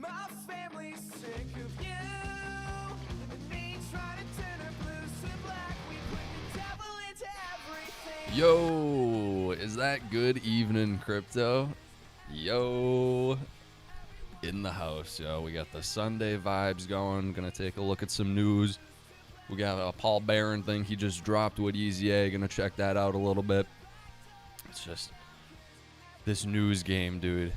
My family's sick of you and me trying to turn our blues to black. We put the devil into everything. Yo, is that good evening, crypto? Yo, in the house, yo. We got the Sunday vibes going. Gonna take a look at some news. We got a Paul Barron thing he just dropped with Easy A. Gonna check that out a little bit. It's just this news game, dude.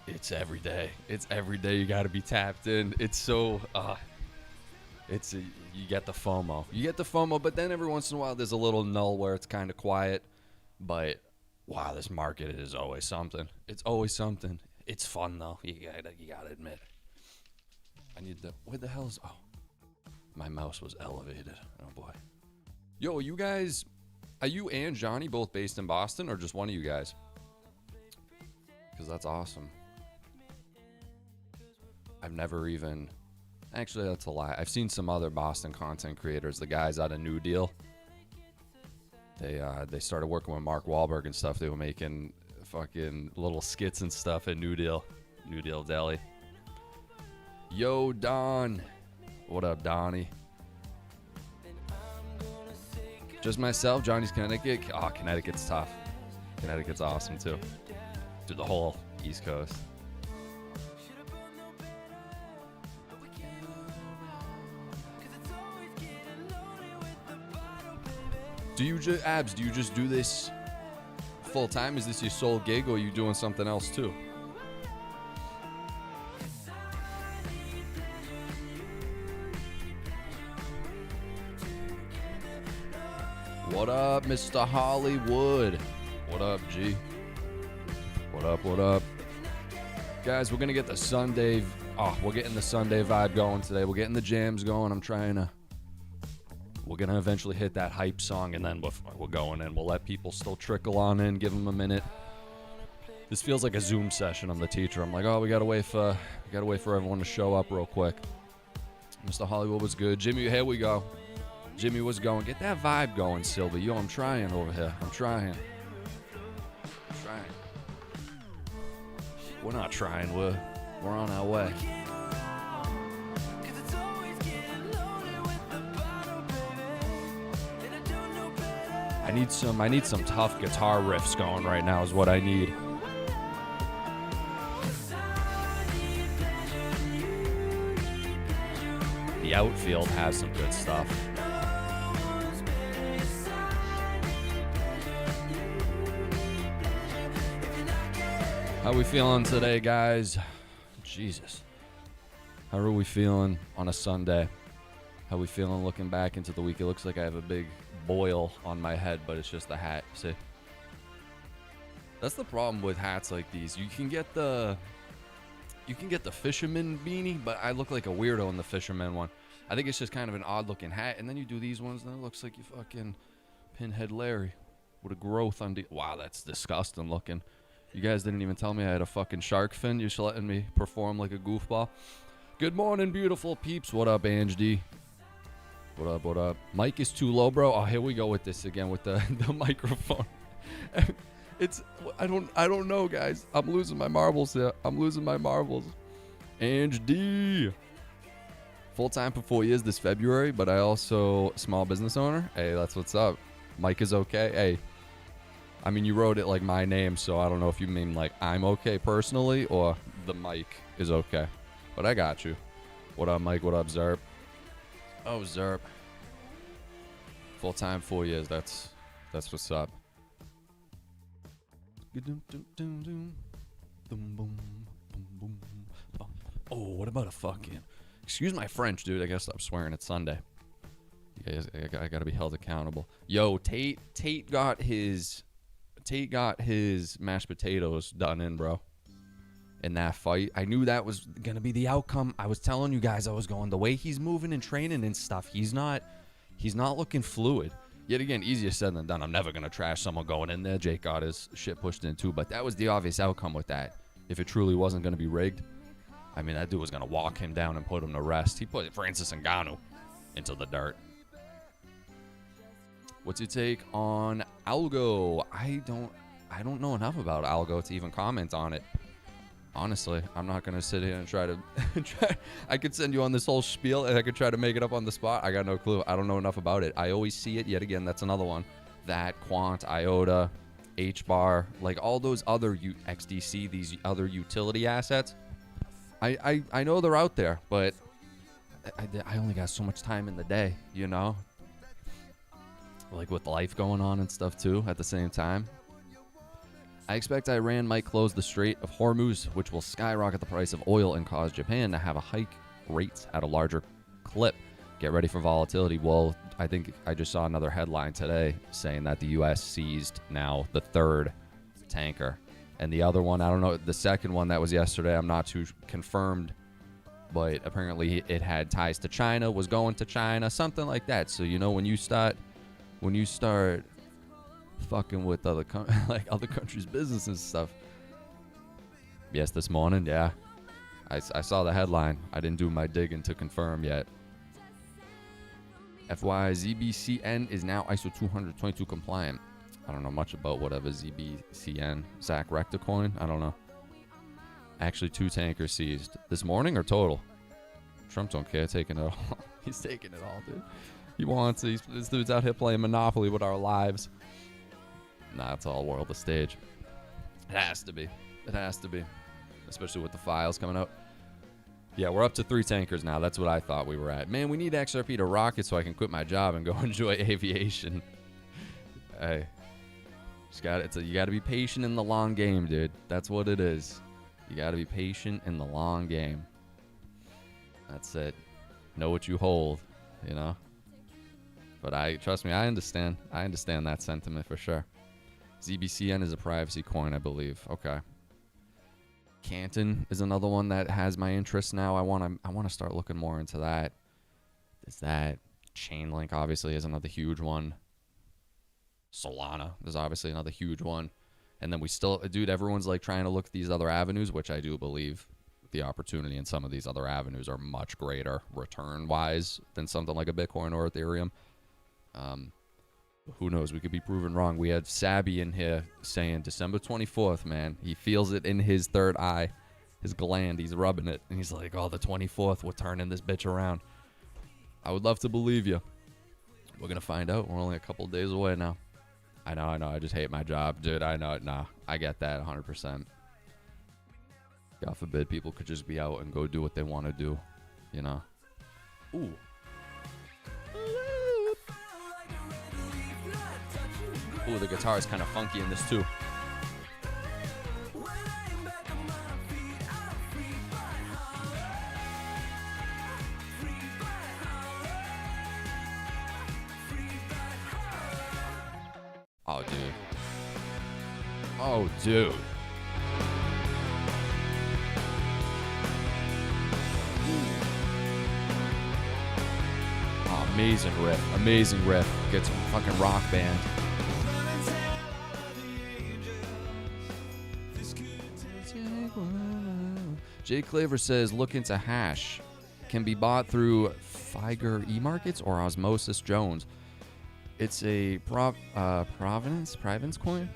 It's every day. It's every day. You gotta be tapped in. It's so you get the FOMO. You get the FOMO, but then every once in a while there's a little null where it's kind of quiet. But wow, this market is always something. It's always something. It's fun though. You gotta admit. I need the where the hell's my mouse was elevated. Oh boy. Yo, you guys, are you and Johnny both based in Boston or just one of you guys? Because that's awesome. I've never even actually that's a lie. I've seen some other Boston content creators, the guys out of New Deal. They started working with Mark Wahlberg and stuff. They were making fucking little skits and stuff at New Deal Deli. Yo, Don. What up, Donnie? Just myself, Johnny's Connecticut. Oh, Connecticut's tough. Connecticut's awesome too. Dude, the whole East Coast. Do you just do this full time? Is this your sole gig or are you doing something else too? What up, Mr. Hollywood? What up, G? What up? Guys, we're gonna get the Sunday. We're getting the Sunday vibe going today. We're getting the jams going. We're gonna eventually hit that hype song, and then we're going in. We'll let people still trickle on in, give them a minute. This feels like a Zoom session. I'm the teacher. I'm like, we gotta wait for everyone to show up real quick. Mr. Hollywood was good. Jimmy, here we go. Jimmy was going. Get that vibe going, Sylvie. Yo, I'm trying over here. I'm trying. We're not trying. We're on our way. I need some tough guitar riffs going right now is what I need. The outfield has some good stuff. How we feeling today, guys? Jesus. How are we feeling on a Sunday? How we feeling looking back into the week? It looks like I have a big boil on my head, but it's just the hat. See? That's the problem with hats like these. You can get the fisherman beanie, but I look like a weirdo in the fisherman one. I think it's just kind of an odd looking hat, and then you do these ones, and it looks like you fucking Pinhead Larry with a growth on the. Wow, that's disgusting looking. You guys didn't even tell me I had a fucking shark fin. You're just letting me perform like a goofball. Good morning, beautiful peeps. What up, Ange D? What up? Mic is too low, bro. Oh, here we go with this again with the microphone. I don't know, guys. I'm losing my marbles here. Ange D. Full-time for 4 years this February, but I also small business owner. Hey, that's what's up. Mike is okay. Hey, I mean, you wrote it like my name, so I don't know if you mean like I'm okay personally or the mic is okay. But I got you. What up, Mike? What up, Zerp? Oh, Zerp. Full-time 4 years. That's what's up. Oh, what about a fucking... Excuse my French, dude. I gotta stop swearing. It's Sunday. You guys, I gotta be held accountable. Yo, Tate got his mashed potatoes done in, bro. In that fight. I knew that was gonna be the outcome. I was telling you guys I was going the way he's moving and training and stuff. He's not looking fluid. Yet again, easier said than done. I'm never gonna trash someone going in there. Jake got his shit pushed in too, but that was the obvious outcome with that. If it truly wasn't gonna be rigged, I mean, that dude was gonna walk him down and put him to rest. He put Francis Ngannou into the dirt. What's your take on Algo? I don't know enough about Algo to even comment on it. Honestly, I'm not gonna sit here and try to I could send you on this whole spiel and I could try to make it up on the spot. I got no clue. I don't know enough about it. I always see it. Yet again, that's another one. That Quant, IOTA, HBAR, like all those other XDC, these other utility assets. I know they're out there, but I only got so much time in the day, you know? Like with life going on and stuff too at the same time. I expect Iran might close the Strait of Hormuz, which will skyrocket the price of oil and cause Japan to have a hike rates at a larger clip. Get ready for volatility. Well, I think I just saw another headline today saying that the U.S. seized now the third tanker. And the other one, I don't know, the second one that was yesterday, I'm not too confirmed, but apparently it had ties to China, was going to China, something like that. So, you know, when you start fucking with other other countries' business and stuff. Yes, this morning, yeah. I saw the headline. I didn't do my digging to confirm yet. FYI, ZBCN is now ISO 222 compliant. I don't know much about whatever ZBCN. Zach Recticoin? I don't know. Actually, 2 tankers seized. This morning or total? Trump don't care. Taking it all. He's taking it all, dude. He wants it. This dude's out here playing Monopoly with our lives. Nah, it's all world the stage. It has to be. It has to be. Especially with the files coming out. Yeah, we're up to 3 tankers now. That's what I thought we were at. Man, we need XRP to rocket so I can quit my job and go enjoy aviation. Hey. You got to be patient in the long game, dude. That's what it is. You got to be patient in the long game. That's it. Know what you hold, you know? But trust me, I understand. I understand that sentiment for sure. ZBCN is a privacy coin, I believe. Okay. Canton is another one that has my interest now. I want to start looking more into that. Is that Chainlink obviously is another huge one. Solana is obviously another huge one. And then we still, dude, everyone's like trying to look at these other avenues, which I do believe the opportunity in some of these other avenues are much greater return-wise than something like a Bitcoin or Ethereum. Who knows? We could be proven wrong. We had Sabby in here saying December 24th, man. He feels it in his third eye, his gland. He's rubbing it. And he's like, oh, the 24th, we're turning this bitch around. I would love to believe you. We're going to find out. We're only a couple days away now. I know. I just hate my job. Dude, I know it. Nah, I get that 100%. God forbid people could just be out and go do what they want to do, you know? Ooh. Ooh, the guitar is kind of funky in this too. Oh, dude. Oh, dude. Oh, amazing riff. Amazing riff. Get some fucking rock band. Jay Claver says, look into Hash. Can be bought through Figer eMarkets or Osmosis Jones. It's a Providence coin?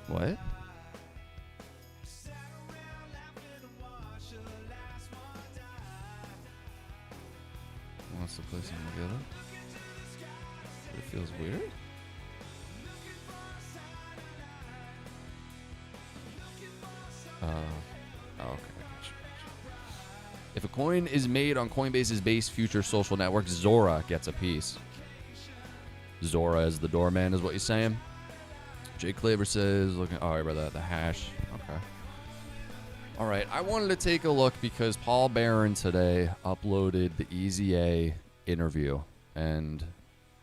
What? Wants to place them together? It feels weird? Okay. If a coin is made on Coinbase's base future social network, Zora gets a piece. Zora as the doorman is what you're saying? Jay Claver says, looking. Oh, right, brother, the hash. Okay. All right. I wanted to take a look because Paul Barron today uploaded the Easy A interview. And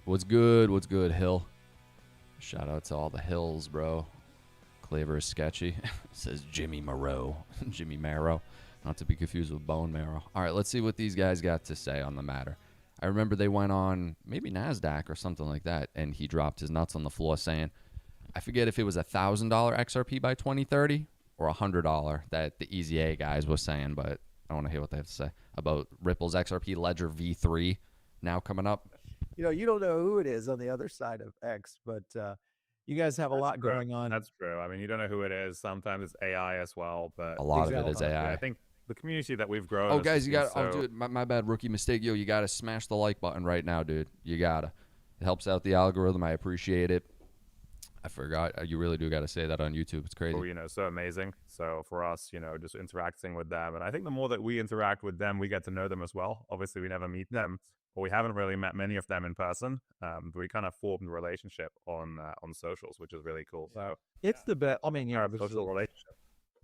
what's good, Hill? Shout out to all the Hills, bro. Claver is sketchy. Says Jimmy Marrow. Jimmy Marrow. Not to be confused with Bone Marrow. All right, let's see what these guys got to say on the matter. I remember they went on maybe NASDAQ or something like that, and he dropped his nuts on the floor saying, I forget if it was $1,000 XRP by 2030 or $100 that the Easy A guys was saying, but I want to hear what they have to say about Ripple's XRP Ledger V3 now coming up. You know, you don't know who it is on the other side of X, but You guys have a lot true. going on. That's true. I mean, you don't know who it is. Sometimes it's AI as well, but A lot of it is Exactly. yeah, AI. I think the community that we've grown. Oh, has guys, just you been got to. Oh, so- dude, my bad, rookie mistake. Yo, you got to smash the like button right now, dude. You got to. It helps out the algorithm. I appreciate it. I forgot. You really do got to say that on YouTube. It's crazy. you know, so amazing. So for us, you know, just interacting with them. And I think the more that we interact with them, we get to know them as well. Obviously, we never meet them, or we haven't really met many of them in person. But we kind of formed a relationship on socials, which is really cool. So It's the best. I mean, social relationship.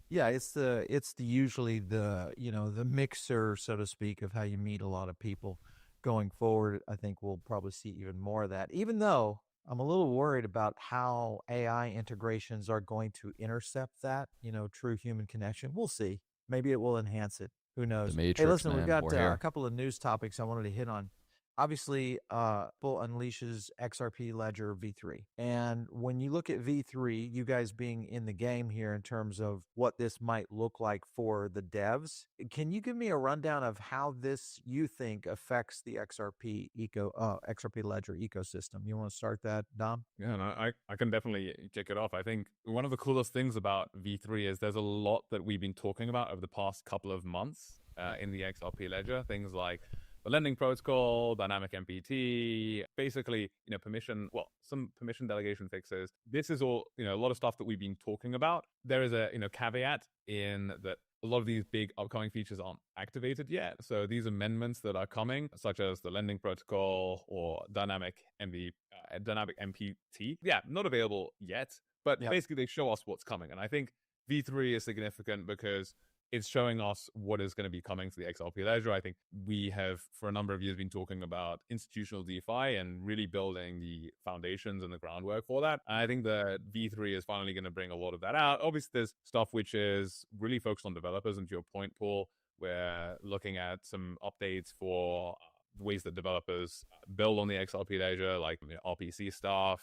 yeah, it's the usually the the mixer, so to speak, of how you meet a lot of people. Going forward, I think we'll probably see even more of that. Even though I'm a little worried about how AI integrations are going to intercept that, true human connection. We'll see. Maybe it will enhance it. Who knows? The Hey, Matrix, listen, we've man. got We're here. a couple of news topics I wanted to hit on. Obviously, Bull unleashes XRP Ledger V3. And when you look at V3, you guys being in the game here in terms of what this might look like for the devs, can you give me a rundown of how this you think affects the XRP Ledger ecosystem? You want to start that, Dom? Yeah, no, I can definitely kick it off. I think one of the coolest things about V3 is there's a lot that we've been talking about over the past couple of months in the XRP ledger. Things like the lending protocol, dynamic MPT, basically, some permission delegation fixes. This is all, a lot of stuff that we've been talking about. There is a, caveat in that a lot of these big upcoming features aren't activated yet. So these amendments that are coming, such as the lending protocol or dynamic MPT, not available yet, but basically they show us what's coming. And I think V3 is significant because it's showing us what is going to be coming to the XRP ledger. I think we have, for a number of years, been talking about institutional DeFi and really building the foundations and the groundwork for that. And I think the V3 is finally going to bring a lot of that out. Obviously, there's stuff which is really focused on developers. And to your point, Paul, we're looking at some updates for ways that developers build on the XRP ledger, like RPC stuff.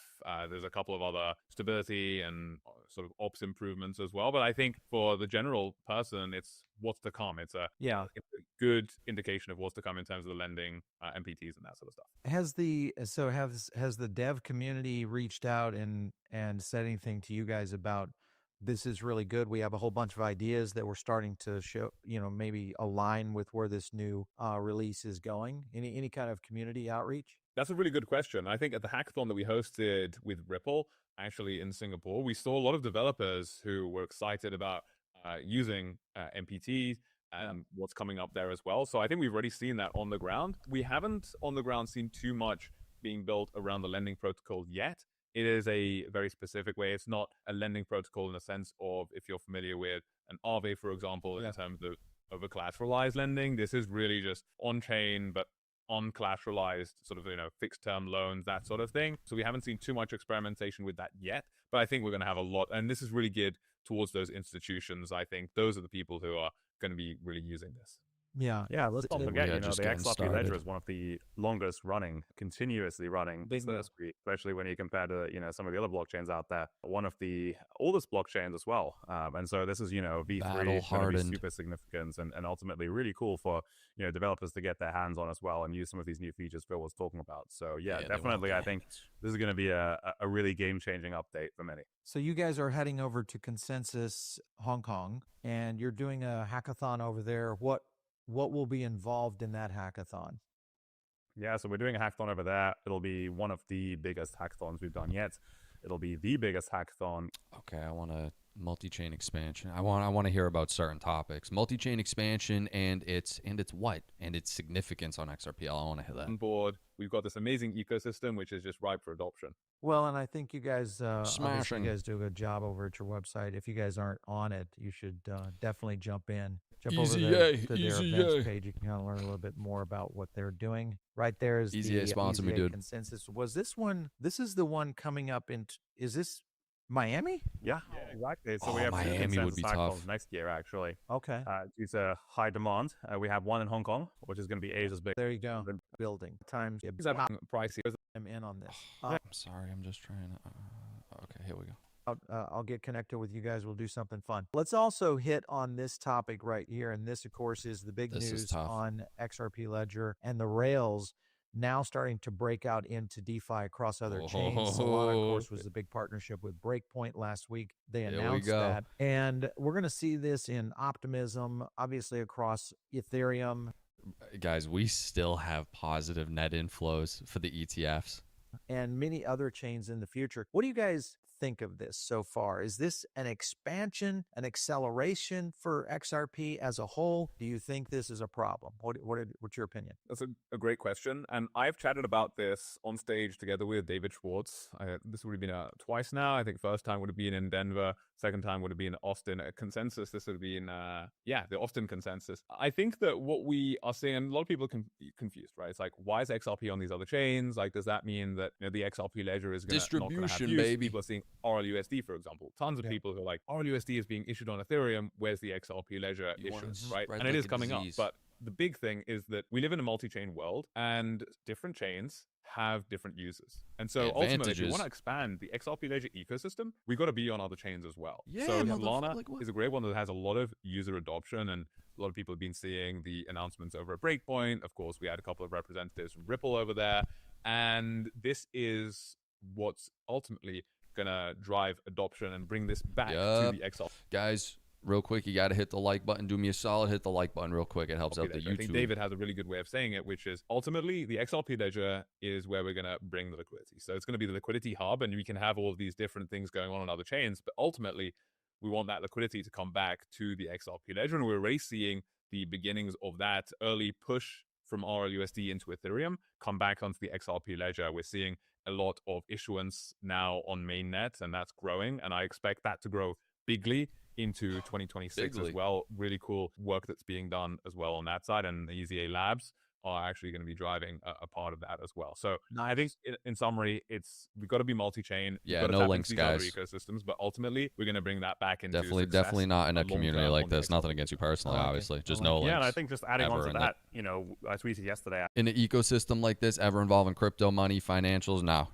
There's a couple of other stability and sort of ops improvements as well. But I think for the general person, it's what's to come. It's a good indication of what's to come in terms of the lending, MPTs, and that sort of stuff. Has the dev community reached out and said anything to you guys about this is really good? We have a whole bunch of ideas that we're starting to show, maybe align with where this new release is going. Any kind of community outreach? That's a really good question. I think at the hackathon that we hosted with Ripple, actually in Singapore, we saw a lot of developers who were excited about using MPT and what's coming up there as well. So I think we've already seen that on the ground. We haven't on the ground seen too much being built around the lending protocol yet. It is a very specific way. It's not a lending protocol in the sense of, if you're familiar with an Aave, for example, in terms of over-collateralized lending. This is really just on-chain, but uncollateralized sort of, fixed term loans, that sort of thing. So we haven't seen too much experimentation with that yet, but I think we're going to have a lot. And this is really geared towards those institutions. I think those are the people who are going to be really using this. Yeah. Let's not forget, Yeah, the just getting XRP ledger started. is one of the longest running, continuously running, especially when you compare to, some of the other blockchains out there. One of the oldest blockchains as well. And so this is, V3 is going to be super significant and ultimately really cool for, developers to get their hands on as well and use some of these new features Phil was talking about. So definitely, I think this is going to be a really game-changing update for many. So you guys are heading over to Consensus Hong Kong, and you're doing a hackathon over there. What will be involved in that hackathon? Yeah, so we're doing a hackathon over there. It'll be one of the biggest hackathons we've done yet. It'll be the biggest hackathon. Okay, I want a multi-chain expansion. I want to hear about certain topics. Multi-chain expansion and its significance on XRPL. I want to hear that. On board, we've got this amazing ecosystem which is just ripe for adoption. Well, and I think you guys, Smashing. you guys do a good job over at your website. If you guys aren't on it, you should definitely jump in. Jump over there to their events page. You can kind of learn a little bit more about what they're doing. Right there is EZA sponsor me, dude. Consensus. Was this one? This is the one coming up in. Is this Miami? Yeah, exactly. So we have Miami would be tough next year, actually. Okay. Due to high demand, we have one in Hong Kong, which is going to be Asia's big. There you go. Building times. Pricey. I'm in on this. I'm sorry. I'm just trying to. Okay, here we go. I'll get connected with you guys. We'll do something fun. Let's also hit on this topic right here. And this, of course, is the big news on XRP Ledger and the rails now starting to break out into DeFi across other chains. Solana, of course, was a big partnership with Breakpoint last week. They announced that. And we're going to see this in Optimism, obviously across Ethereum. Guys, we still have positive net inflows for the ETFs. And many other chains in the future. What do you guys think of this so far? Is this an expansion, an acceleration for XRP as a whole? Do you think this is a problem? What's your opinion? That's a great question. And I've chatted about this on stage together with David Schwartz. This would have been twice now. I think first time would have been in Denver. Second time would have been Austin. A consensus, this would have been, the Austin consensus. I think that what we are seeing, and a lot of people are confused, right? It's like, why is XRP on these other chains? Like, does that mean that the XRP ledger is not going to have use? Baby. People are seeing RLUSD, for example. Tons of people who are like, RLUSD is being issued on Ethereum. Where's the XRP ledger issuance, right? And it is coming up. But the big thing is that we live in a multi-chain world, and different chains have different users. And so ultimately, if we want to expand the XRP ledger ecosystem, we've got to be on other chains as well. Yeah, so Solana is a great one that has a lot of user adoption, and a lot of people have been seeing the announcements over at Breakpoint. Of course, we had a couple of representatives from Ripple over there. And this is what's ultimately going to drive adoption and bring this back to the XRP. Guys, real quick, you got to hit the like button. Do me a solid, hit the like button real quick. It helps out the YouTube. I think David has a really good way of saying it, which is ultimately the XRP ledger is where we're going to bring the liquidity. So it's going to be the liquidity hub, and we can have all of these different things going on other chains, but ultimately we want that liquidity to come back to the XRP ledger, and we're already seeing the beginnings of that early push from RLUSD into Ethereum come back onto the XRP ledger. We're seeing a lot of issuance now on mainnet, and that's growing, and I expect that to grow bigly into 2026 as well. Really cool work that's being done as well on that side, and the EZA Labs are actually going to be driving a part of that as well. So I think in summary, we've got to be multi-chain. Yeah, no links, guys. Other ecosystems, but ultimately we're going to bring that back into definitely not in a community like this. Nothing against you personally, obviously. Just no links. Yeah, and I think just adding on to that, I tweeted yesterday. In an ecosystem like this, ever involving crypto, money, financials, no.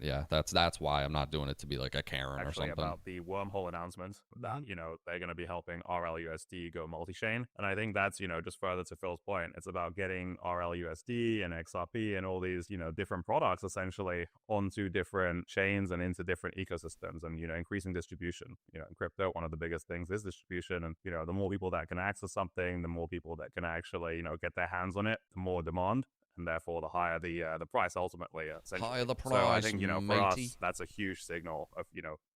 Yeah, that's why I'm not doing it to be like a Karen or something. About the wormhole announcement that they're going to be helping RLUSD go multi-chain, and I think that's just further to Phil's point. It's about getting RLUSD and XRP and all these, different products essentially onto different chains and into different ecosystems, and, increasing distribution. In crypto, one of the biggest things is distribution. And, the more people that can access something, the more people that can actually, get their hands on it, the more demand. And therefore, the higher the price ultimately. Higher the price. So I think, for us, that's a huge signal of,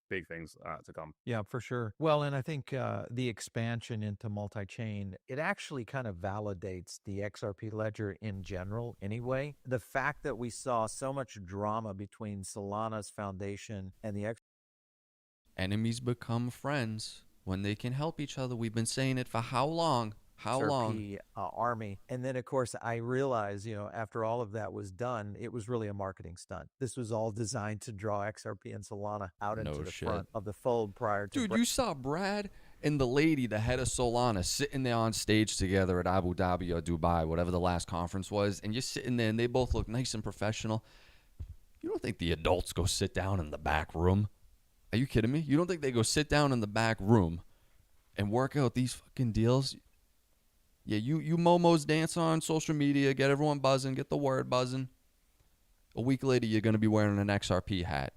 big things to come. Yeah, for sure. Well, and I think the expansion into multi-chain, it actually kind of validates the XRP ledger in general anyway. The fact that we saw so much drama between Solana's foundation and the enemies become friends when they can help each other. We've been saying it for how long? XRP army. And then, of course, I realized, after all of that was done, it was really a marketing stunt. This was all designed to draw XRP and Solana out into the front of the fold prior to... Dude, you saw Brad and the lady, the head of Solana, sitting there on stage together at Abu Dhabi or Dubai, whatever the last conference was, and you're sitting there and they both look nice and professional. You don't think the adults go sit down in the back room? Are you kidding me? You don't think they go sit down in the back room and work out these fucking deals? Yeah, you momos dance on social media, get everyone buzzing, get the word buzzing. A week later, you're going to be wearing an XRP hat.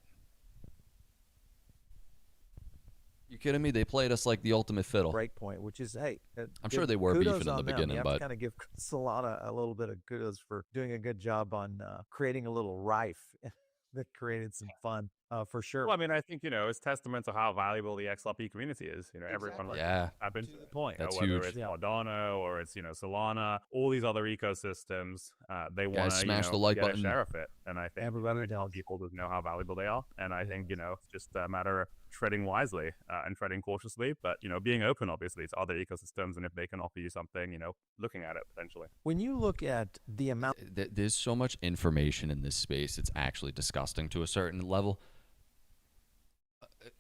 You kidding me? They played us like the ultimate fiddle. Breakpoint, which is, hey, I'm sure they were beefing in the beginning, but kind of give Solana a little bit of kudos for doing a good job on creating a little rife that created some fun. For sure. Well, I mean, I think, it's testament to how valuable the XRP community is. Everyone, I've been to the point. That's whether huge. It's Cardano or it's, Solana, all these other ecosystems, they want to, smash the like get button. A share of it. And I think everybody tells people just know how valuable they are. And I think, it's just a matter of treading wisely and treading cautiously, but, being open, obviously, to other ecosystems. And if they can offer you something, looking at it potentially. When you look at the amount... There's so much information in this space. It's actually disgusting to a certain level.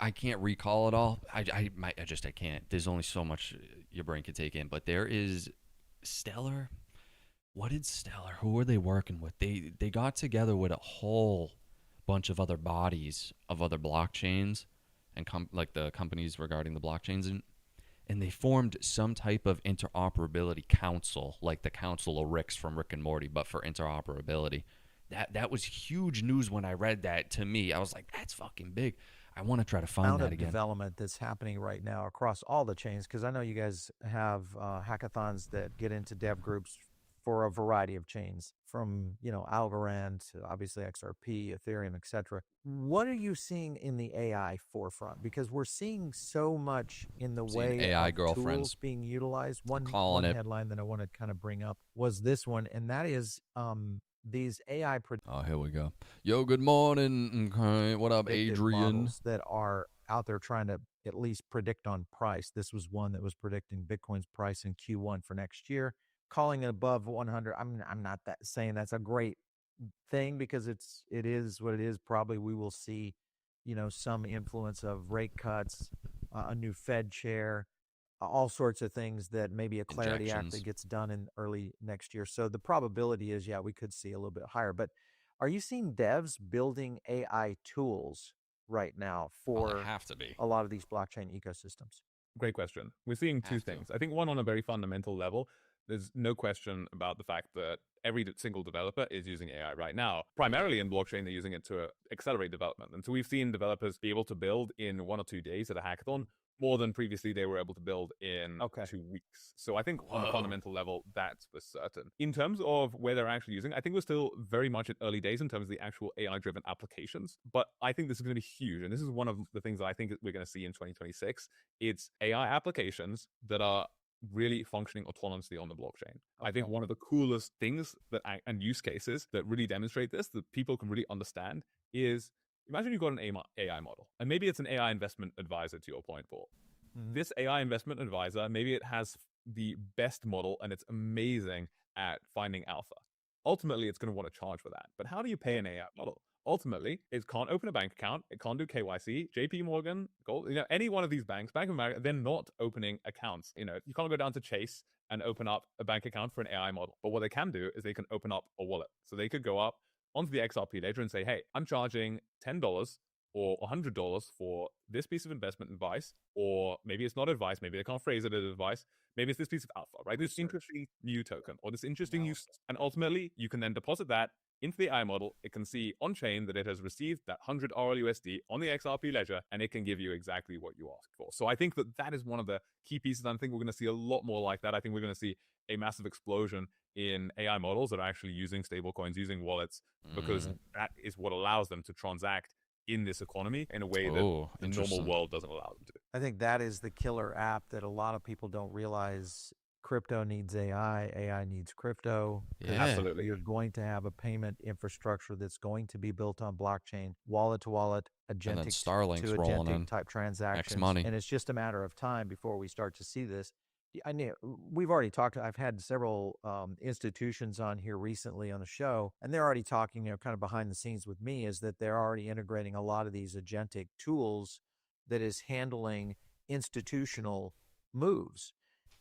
I can't recall it all. I can't. There's only so much your brain can take in. But there is Stellar. What did Stellar? Who were they working with? They got together with a whole bunch of other bodies of other blockchains and like the companies regarding the blockchains, and they formed some type of interoperability council, like the Council of Ricks from Rick and Morty, but for interoperability. That was huge news when I read that. To me, I was like, that's fucking big. I want to try to find that again. Development that's happening right now across all the chains, because I know you guys have hackathons that get into dev groups for a variety of chains, from Algorand to obviously XRP, Ethereum, etc. What are you seeing in the AI forefront? Because we're seeing so much in the way AI of girlfriends tools being utilized. One headline that I want to kind of bring up was this one, and that is these AI oh, here we go. Yo, good morning. Okay. What up, Adrian? That are out there trying to at least predict on price. This was one that was predicting Bitcoin's price in Q1 for next year, calling it above 100. I'm not saying that's a great thing, because it is what it is. Probably we will see, some influence of rate cuts, a new Fed chair, all sorts of things that maybe a clarity act that gets done in early next year. So the probability is, we could see a little bit higher. But are you seeing devs building AI tools right now for have to be a lot of these blockchain ecosystems? Great question. We're seeing two things. I think one, on a very fundamental level, there's no question about the fact that every single developer is using AI right now. Primarily in blockchain, they're using it to accelerate development. And so we've seen developers be able to build in 1 or 2 days at a hackathon more than previously they were able to build in 2 weeks. So I think on a fundamental level, that's for certain. In terms of where they're actually using, I think we're still very much in early days in terms of the actual AI-driven applications. But I think this is going to be huge. And this is one of the things that I think we're going to see in 2026. It's AI applications that are really functioning autonomously on the blockchain. I think one of the coolest things and use cases that really demonstrate this, that people can really understand, is imagine you've got an AI model, and maybe it's an AI investment advisor, to your point, Paul. This AI investment advisor, maybe it has the best model and it's amazing at finding alpha. Ultimately, it's going to want to charge for that. But how do you pay an AI model? Ultimately, it can't open a bank account. It can't do KYC. JP Morgan, Gold, any one of these banks, Bank of America, they're not opening accounts. You can't go down to Chase and open up a bank account for an AI model. But what they can do is they can open up a wallet. So they could go up onto the XRP ledger and say, hey, I'm charging $10 or $100 for this piece of investment advice, or maybe it's not advice, maybe they can't phrase it as advice, maybe it's this piece of alpha, right? This interesting new token or this interesting new, and ultimately you can then deposit that into the AI model. It can see on chain that it has received that 100 RLUSD on the XRP ledger, and it can give you exactly what you asked for. So I think that is one of the key pieces. I think we're going to see a lot more like that. I think we're going to see a massive explosion in AI models that are actually using stablecoins, using wallets, because that is what allows them to transact in this economy in a way that the normal world doesn't allow them to. I think that is the killer app that a lot of people don't realize. Crypto needs AI, AI needs crypto. Absolutely. You're going to have a payment infrastructure that's going to be built on blockchain, wallet to wallet, agentic Starlink's to rolling agentic in. type transactions. X-money. And it's just a matter of time before we start to see this. I know we've already talked. I've had several institutions on here recently on the show, and they're already talking, kind of behind the scenes with me, is that they're already integrating a lot of these agentic tools that is handling institutional moves.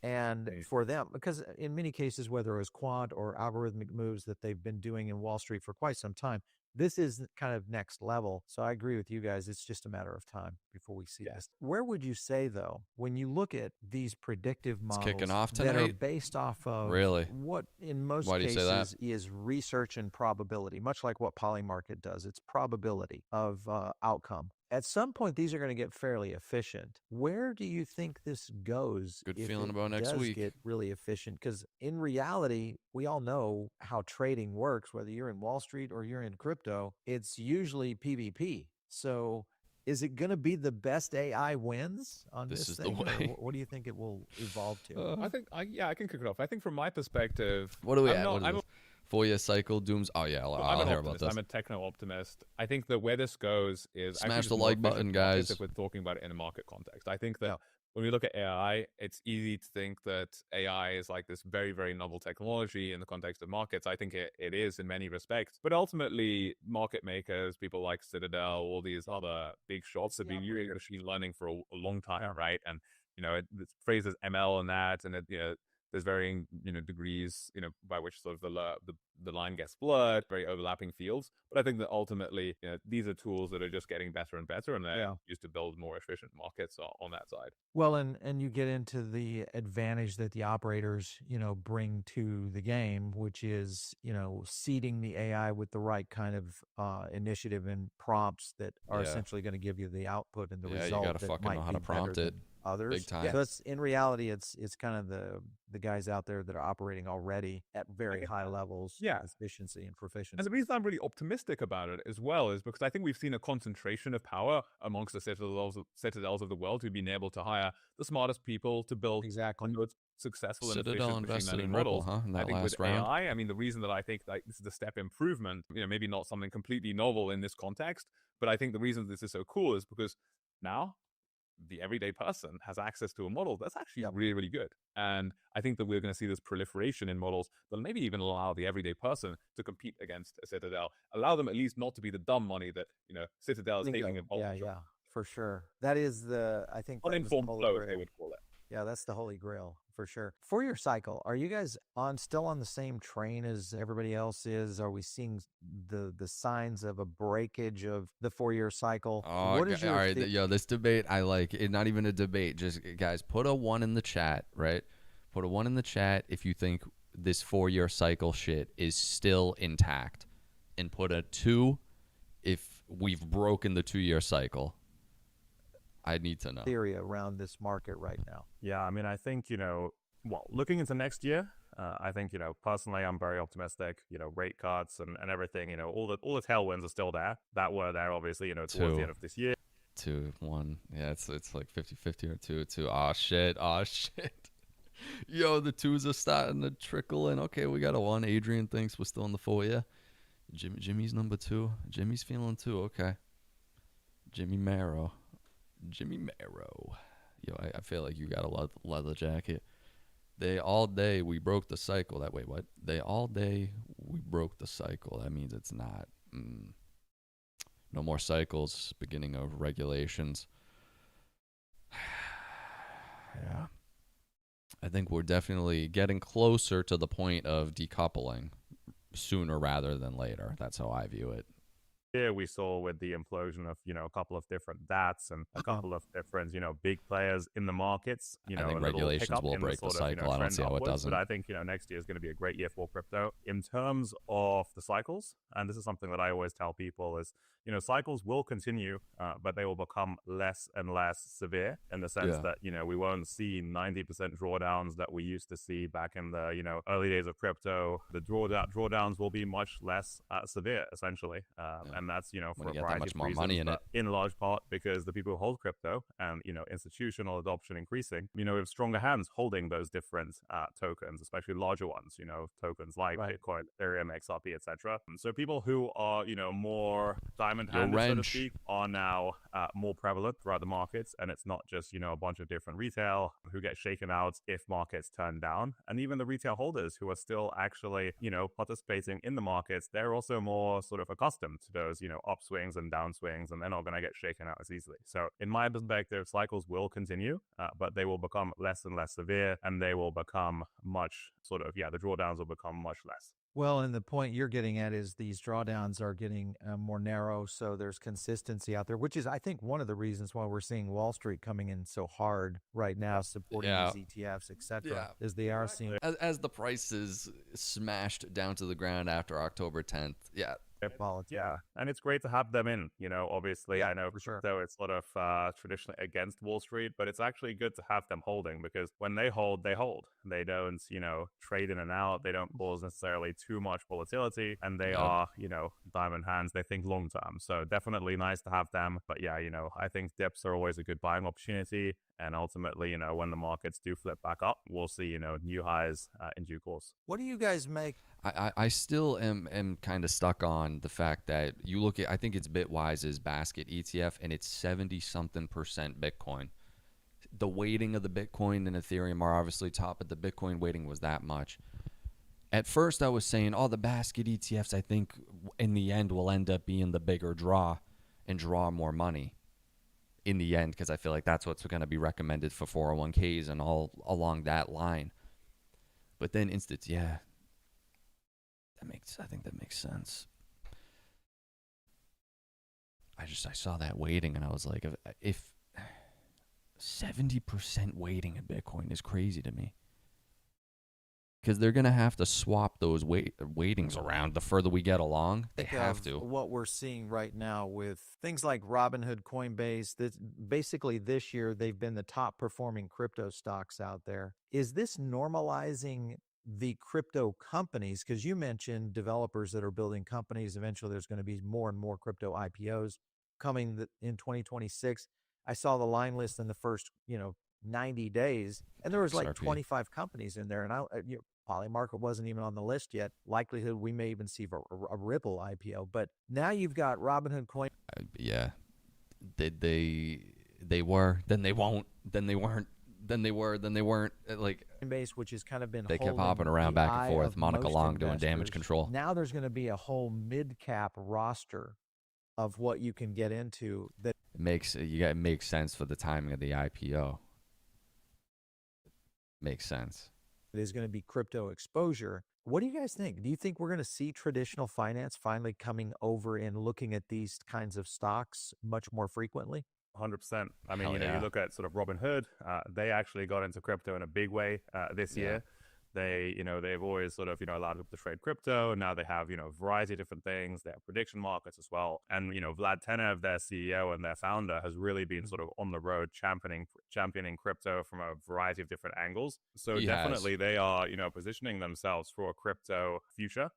And for them, because in many cases, whether it was quant or algorithmic moves that they've been doing in Wall Street for quite some time, this is kind of next level. So I agree with you guys. It's just a matter of time before we see this. Where would you say, though, when you look at these predictive models kicking off that are tonight? based off of what in most Why do you say that? cases is research and probability, much like what Polymarket does, it's probability of outcome. At some point, these are going to get fairly efficient. Where do you think this goes? Good if feeling it about next does week. Get really efficient, because in reality, we all know how trading works. Whether you're in Wall Street or you're in crypto, it's usually PvP. So, is it going to be the best AI wins on this is thing? the way. What do you think it will evolve to? I think, I can kick it off. I think from my perspective, what do we have? Four-year cycle dooms. Oh yeah, I'll hear about this. I'm a techno optimist. I think that where this goes is smash the like button, guys. If we're talking about it in a market context, I think that when we look at AI, it's easy to think that AI is like this very, very novel technology in the context of markets. I think it is in many respects, but ultimately, market makers, people like Citadel, all these other big shots have been using machine learning for a long time, right? And it's phrased as ML and that, and there's varying degrees by which sort of the line gets blurred, very overlapping fields. But I think that ultimately, these are tools that are just getting better and better, and they're used to build more efficient markets on that side. Well, and you get into the advantage that the operators, bring to the game, which is, seeding the AI with the right kind of initiative and prompts that are essentially going to give you the output and the result. You gotta that fucking might know how be to prompt better it. than others. Big time. So it's, in reality, it's kind of the guys out there that are operating already at very high levels of efficiency and proficiency. And the reason I'm really optimistic about it as well is because I think we've seen a concentration of power amongst the citadels of the world who've been able to hire the smartest people to build successful and Citadel efficient machine invested learning in models. Ripple, huh? In that I think last with round. AI, I mean, the reason that I think like this is a step improvement, maybe not something completely novel in this context, but I think the reason this is so cool is because now the everyday person has access to a model that's actually really, really good. And I think that we're going to see this proliferation in models that maybe even allow the everyday person to compete against a Citadel, allow them at least not to be the dumb money that, Citadel is taking advantage of. Yeah, for sure. That is I think uninformed flow, as they would call it. Yeah, that's the holy grail for sure. For your cycle, are you guys still on the same train as everybody else is? Are we seeing the signs of a breakage of the 4-year cycle? What is your all right, this debate, I like it. Not even a debate. Just guys, put a 1 in the chat, right? Put a 1 in the chat if you think this 4-year cycle shit is still intact, and put a 2 if we've broken the 2-year cycle. I need to know. Theory around this market right now. Yeah, I mean, I think, looking into next year, I think, personally, I'm very optimistic, rate cuts and everything, all the tailwinds are still there. That were there, obviously, towards the end of this year. 2, 1. Yeah, it's like 50-50 or 2. Oh, shit. Yo, the 2s are starting to trickle in. Okay, we got a 1. Adrian thinks we're still in the 4, yeah. Jimmy's number 2. Jimmy's feeling 2, okay. Jimmy Marrow. Yo, I feel like you got a leather jacket. All day we broke the cycle. What? All day we broke the cycle. That means it's not. No more cycles. Beginning of regulations. Yeah. I think we're definitely getting closer to the point of decoupling sooner rather than later. That's how I view it. Here we saw with the implosion of, a couple of different DATs and a couple of different, big players in the markets. I think regulations will break the cycle. I don't see how it doesn't. But I think, next year is going to be a great year for crypto. In terms of the cycles, and this is something that I always tell people is, cycles will continue, but they will become less and less severe in the sense that, we won't see 90% drawdowns that we used to see back in the, early days of crypto. The drawdowns will be much less severe, essentially. And that's, for a variety of reasons, money in large part because the people who hold crypto and, institutional adoption increasing, we have stronger hands holding those different tokens, especially larger ones, tokens like Bitcoin, Ethereum, XRP, etc. So people who are, more diamond-handed, so to speak, are now more prevalent throughout the markets. And it's not just, a bunch of different retail who get shaken out if markets turn down. And even the retail holders who are still actually, participating in the markets, they're also more sort of accustomed to those, upswings and downswings, and they're not going to get shaken out as easily. So in my perspective, cycles will continue, but they will become less and less severe, and they will become much the drawdowns will become much less. Well, and the point you're getting at is these drawdowns are getting more narrow, so there's consistency out there, which is, I think, one of the reasons why we're seeing Wall Street coming in so hard right now, supporting these ETFs, etc. Is they are seeing as the prices smashed down to the ground after October 10th. Yeah, and it's great to have them in, obviously. I know for sure. So it's sort of traditionally against Wall Street, but it's actually good to have them holding because when they hold, they hold. They don't, trade in and out. They don't cause necessarily too much volatility, and they are, diamond hands. They think long term. So definitely nice to have them. But yeah, I think dips are always a good buying opportunity. And ultimately, when the markets do flip back up, we'll see, new highs in due course. What do you guys make? I still am kind of stuck on the fact that you look at, I think it's Bitwise's basket ETF, and it's 70-something% Bitcoin. The weighting of the Bitcoin and Ethereum are obviously top, but the Bitcoin weighting was that much. At first, I was saying, the basket ETFs, I think, in the end, will end up being the bigger draw and draw more money. In the end, because I feel like that's what's going to be recommended for 401ks and all along that line. But then I think that makes sense. I saw that weighting and I was like, if 70% weighting in Bitcoin is crazy to me. Because they're going to have to swap those weightings around the further we get along. They have to. What we're seeing right now with things like Robinhood, Coinbase, that basically this year they've been the top performing crypto stocks out there. Is this normalizing the crypto companies? Because you mentioned developers that are building companies. Eventually there's going to be more and more crypto IPOs coming in 2026. I saw the line list in the first, 90 days, and there was like XRP. 25 companies in there. And Polymarket wasn't even on the list yet. Likelihood we may even see a Ripple IPO. But now you've got Robinhood Coin. Yeah. They were, then they won't, then they weren't, then they were, then they weren't. Like Coinbase, which has kind of been they kept hopping around back and forth. Monica Long doing damage control. Now there's going to be a whole mid-cap roster of what you can get into that it makes sense for the timing of the IPO. Makes sense. It is going to be crypto exposure. What do you guys think? Do you think we're going to see traditional finance finally coming over and looking at these kinds of stocks much more frequently? 100%. I mean, you look at sort of Robinhood, they actually got into crypto in a big way this year. They've always sort of, allowed people to trade crypto. And now they have, a variety of different things. They have prediction markets as well. And, Vlad Tenev, their CEO and their founder, has really been sort of on the road championing crypto from a variety of different angles. So definitely they are, positioning themselves for a crypto future.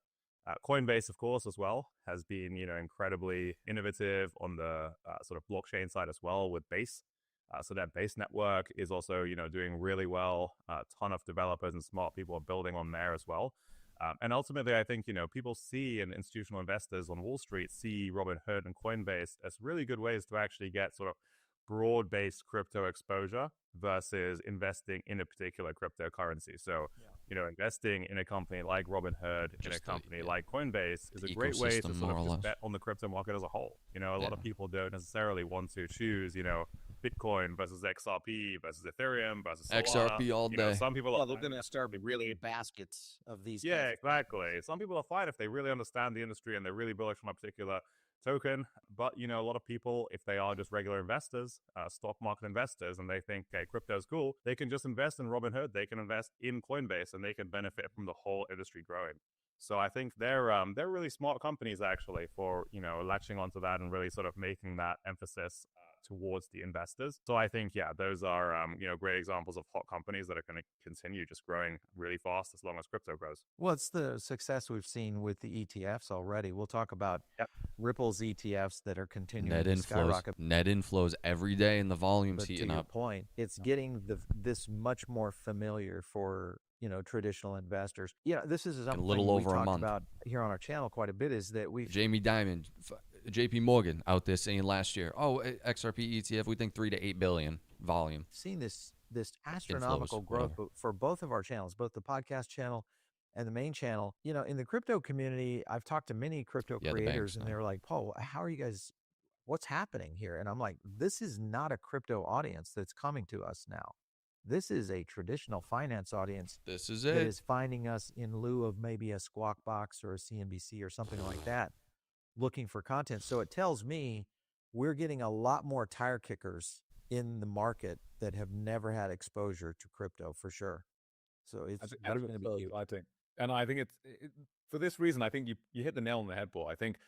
Coinbase, of course, as well, has been, incredibly innovative on the sort of blockchain side as well with Base. So that Base network is also, doing really well. A ton of developers and smart people are building on there as well. And ultimately, I think, people see, and institutional investors on Wall Street see Robinhood and Coinbase as really good ways to actually get sort of broad-based crypto exposure versus investing in a particular cryptocurrency. So, investing in a company like Robinhood, in a company like Coinbase is a great way to sort of just bet on the crypto market as a whole. A lot of people don't necessarily want to choose, Bitcoin versus XRP versus Ethereum versus Solana. XRP all day. Some people are they're going to start really baskets of these. Yeah, exactly. Some people are fine if they really understand the industry and they're really bullish on a particular token. But, a lot of people, if they are just regular investors, stock market investors, and they think, okay, crypto is cool, they can just invest in Robinhood, they can invest in Coinbase, and they can benefit from the whole industry growing. So I think they're really smart companies actually for, latching onto that and really sort of making that emphasis towards the investors. So I think, those are, great examples of hot companies that are going to continue just growing really fast as long as crypto grows. Well, it's the success we've seen with the ETFs already. We'll talk about Ripple's ETFs that are continuing to skyrocket. Net inflows every day and the volume's heating up. Point, it's getting this much more familiar for, traditional investors. This is something a little over we a talked month about here on our channel quite a bit, is that Jamie Dimon, JP Morgan out there saying last year, XRP ETF, we think 3 to 8 billion volume. Seen this astronomical growth for both of our channels, both the podcast channel and the main channel. In the crypto community, I've talked to many crypto creators, and they're like, Paul, how are you guys, what's happening here? And I'm like, this is not a crypto audience that's coming to us now. This is a traditional finance audience. This is that is finding us in lieu of maybe a Squawk Box or a CNBC or something like that, looking for content. So it tells me we're getting a lot more tire kickers in the market that have never had exposure to crypto, for sure. So it's going to be huge. I think. And I think it's for this reason, I think you hit the nail on the head, Paul. I think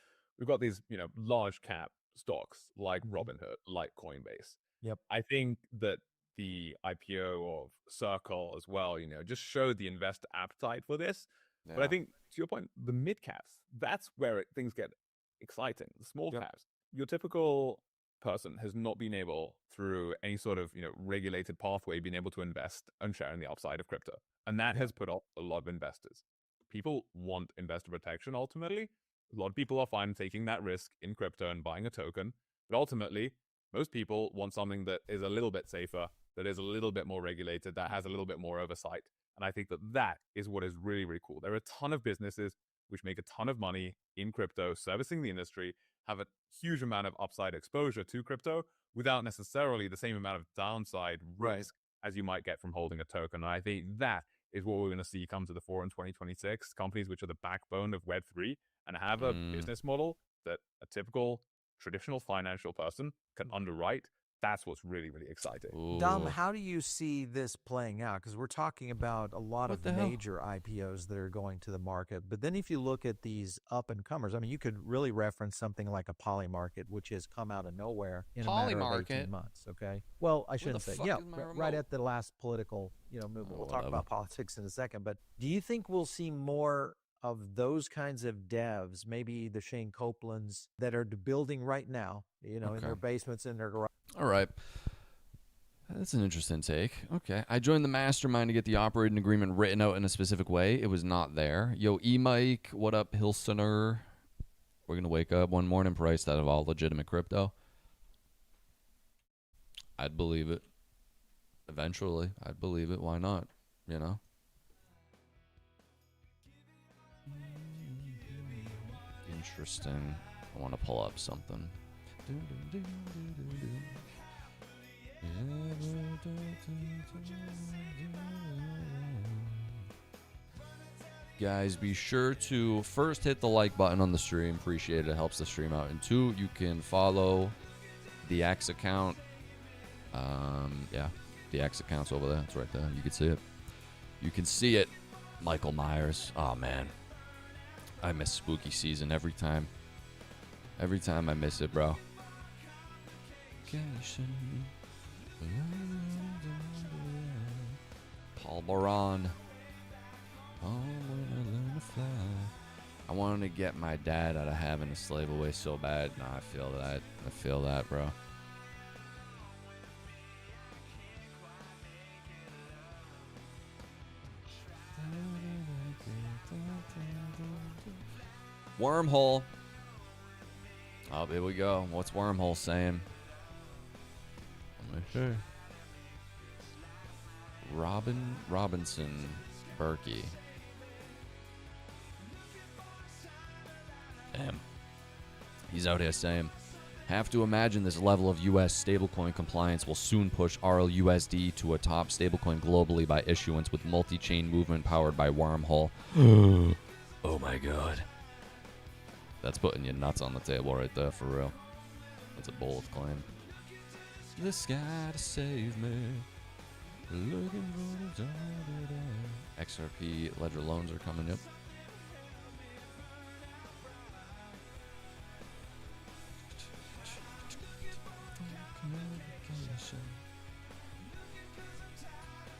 we've got these, large cap stocks like Robinhood, like Coinbase. Yep. I think that the IPO of Circle as well, just showed the investor appetite for this. Yeah. But I think, to your point, the mid caps, that's where things get exciting. The small caps, your typical person has not been able, through any sort of regulated pathway, been able to invest and share in the upside of crypto, and that has put off a lot of investors. People want investor protection. Ultimately, a lot of people are fine taking that risk in crypto and buying a token, but ultimately, most people want something that is a little bit safer, that is a little bit more regulated, that has a little bit more oversight. And I think that is what is really, really cool. There are a ton of businesses which make a ton of money in crypto, servicing the industry, have a huge amount of upside exposure to crypto without necessarily the same amount of downside risk as you might get from holding a token. And I think that is what we're going to see come to the fore in 2026. Companies which are the backbone of Web3 and have a business model that a typical traditional financial person can underwrite. That's what's really, really exciting. Dom, Ooh. how do you see this playing out? Because we're talking about a lot What of the hell? major IPOs that are going to the market. But then if you look at these up and comers, I mean, you could really reference something like a Polymarket, which has come out of nowhere in a matter of 18 months. Okay. Well, I shouldn't say, yeah, right at the last political, movement. We'll talk about politics in a second. But do you think we'll see more of those kinds of devs, maybe the Shane Copelands that are building right now, in their basements, in their garage? All right. That's an interesting take. Okay. I joined the mastermind to get the operating agreement written out in a specific way. It was not there. Yo, E-Mike, what up, Hilsoner? We're going to wake up one morning priced out of all legitimate crypto. I'd believe it. Eventually, I'd believe it. Why not? Interesting. I want to pull up something. Guys, be sure to first hit the like button on the stream. Appreciate it. It helps the stream out. And 2, you can follow the X account. Yeah, the X account's over there. It's right there. You can see it. You can see it. Michael Myers. Oh, man. I miss spooky season every time. Every time I miss it, bro. Paul Baron. I wanted to get my dad out of having to slave away so bad. Nah, I feel that. I feel that, bro. Wormhole. Oh, here we go. What's Wormhole saying? Let me see. Robinson Berkey. Damn. He's out here saying, have to imagine this level of U.S. stablecoin compliance will soon push RLUSD to a top stablecoin globally by issuance with multi-chain movement powered by Wormhole. Oh my god. That's putting your nuts on the table right there, for real. That's a bold claim. The sky to save me. Looking for the XRP ledger loans are coming up.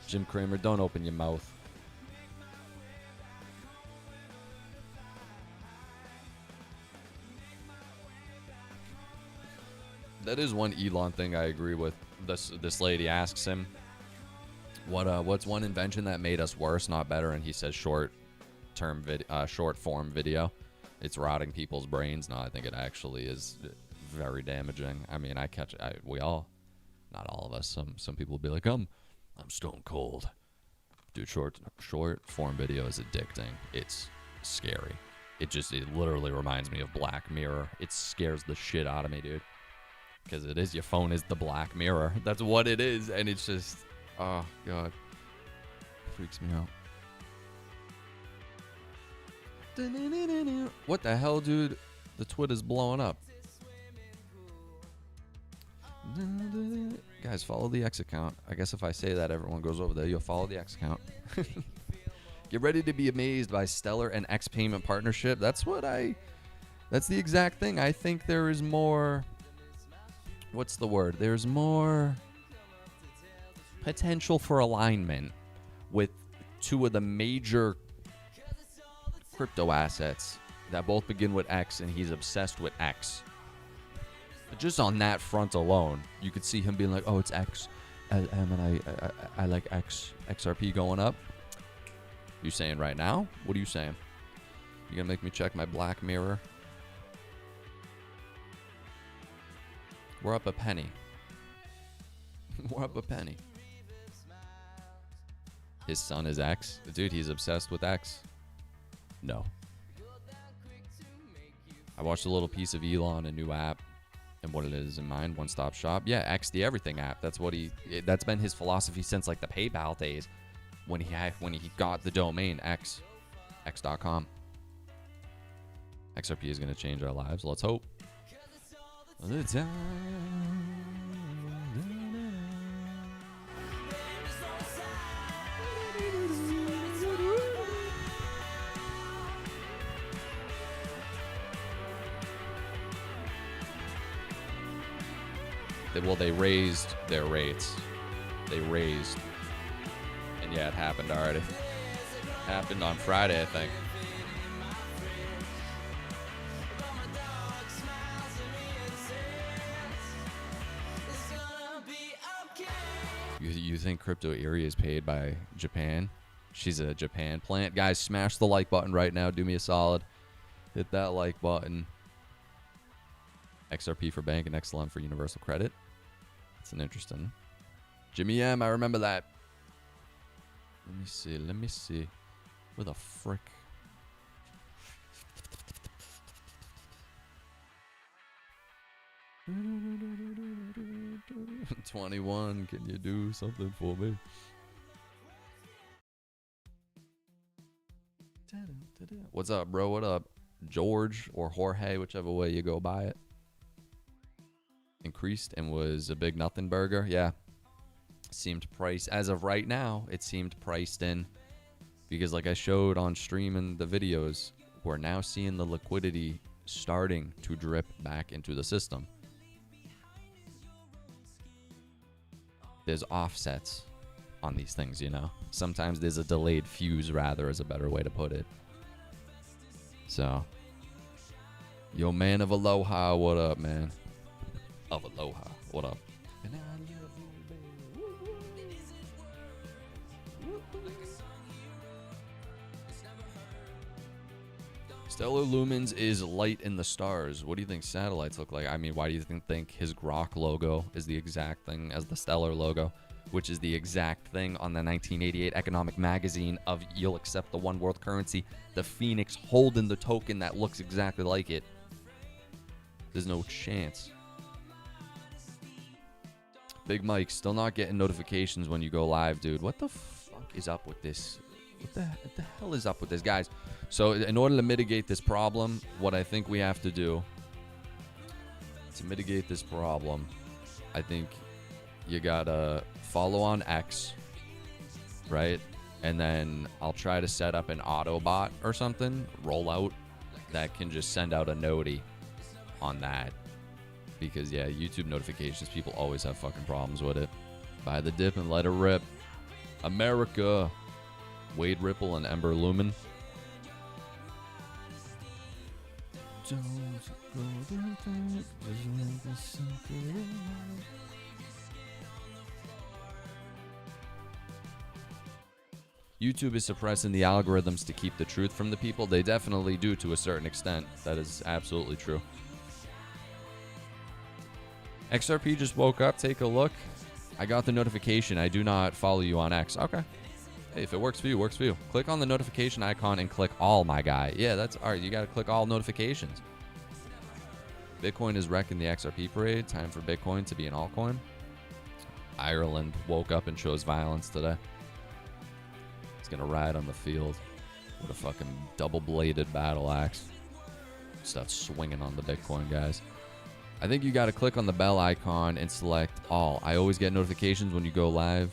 Jim Cramer, don't open your mouth. That is one Elon thing I agree with. This lady asks him, what's one invention that made us worse, not better? And he says short form video. It's rotting people's brains. No, I think it actually is very damaging. I mean, we all, not all of us. Some people will be like, I'm stone cold. Dude, short form video is addicting. It's scary. It literally reminds me of Black Mirror. It scares the shit out of me, dude. Because it is, your phone is the Black Mirror. That's what it is. And it's just, oh, God. Freaks me out. What the hell, dude? The Twitter's blowing up. Guys, follow the X account. I guess if I say that, everyone goes over there. You'll follow the X account. Get ready to be amazed by Stellar and X payment partnership. That's the exact thing. I think there is more... What's the word? There's more potential for alignment with 2 of the major crypto assets that both begin with X, and he's obsessed with X. But just on that front alone, you could see him being like, oh, it's X. And I like X. XRP going up. You saying right now? What are you saying? You gonna make me check my Black Mirror? We're up a penny. We're up a penny. His son is X? Dude, he's obsessed with X. No. I watched a little piece of Elon, a new app, and what it is in mind, one-stop shop. Yeah, X the Everything app. That's been his philosophy since like the PayPal days. when he got the domain x.com. XRP is going to change our lives. Let's hope. Well, they raised their rates. They raised. And yeah, it happened already. Happened on Friday, I think. You think Crypto Erie is paid by Japan? She's a Japan plant. Guys, smash the like button right now. Do me a solid. Hit that like button. XRP for bank and XLM for universal credit. That's an interesting. Jimmy M, I remember that. Let me see. Where the frick? $21, can you do something for me? What's up, bro? What up? George or Jorge, whichever way you go by it. Increased and was a big nothing burger. Yeah. Seemed priced, as of right now, it seemed priced in. Because like I showed on stream in the videos, we're now seeing the liquidity starting to drip back into the system. There's offsets on these things, you know. Sometimes there's a delayed fuse, rather, is a better way to put it. So, yo, man of Aloha, what up, man? Of Aloha, what up? Stellar Lumens is light in the stars. What do you think satellites look like? I mean, why do you think his Grok logo is the exact thing as the Stellar logo, which is the exact thing on the 1988 economic magazine of you'll accept the one world currency, the Phoenix holding the token that looks exactly like it. There's no chance. Big Mike, still not getting notifications when you go live, dude. What the fuck is up with this? What the hell is up with this, guys? So in order to mitigate this problem, what I think we have to do to mitigate this problem, I think you gotta follow on X, right? And then I'll try to set up an auto bot or something, rollout, that can just send out a noti on that. Because yeah, YouTube notifications, people always have fucking problems with it. Buy the dip and let it rip. America. Wade Ripple and Ember Lumen. YouTube is suppressing the algorithms to keep the truth from the people. They definitely do to a certain extent. That is absolutely true. XRP just woke up. Take a look. I got the notification. I do not follow you on X. Okay. Hey, if it works for you, works for you. Click on the notification icon and click all, my guy. Yeah, that's all right. You got to click all notifications. Bitcoin is wrecking the XRP parade. Time for Bitcoin to be an altcoin. Ireland woke up and chose violence today. It's going to ride on the field with a fucking double-bladed battle axe. Start swinging on the Bitcoin, guys. I think you got to click on the bell icon and select all. I always get notifications when you go live.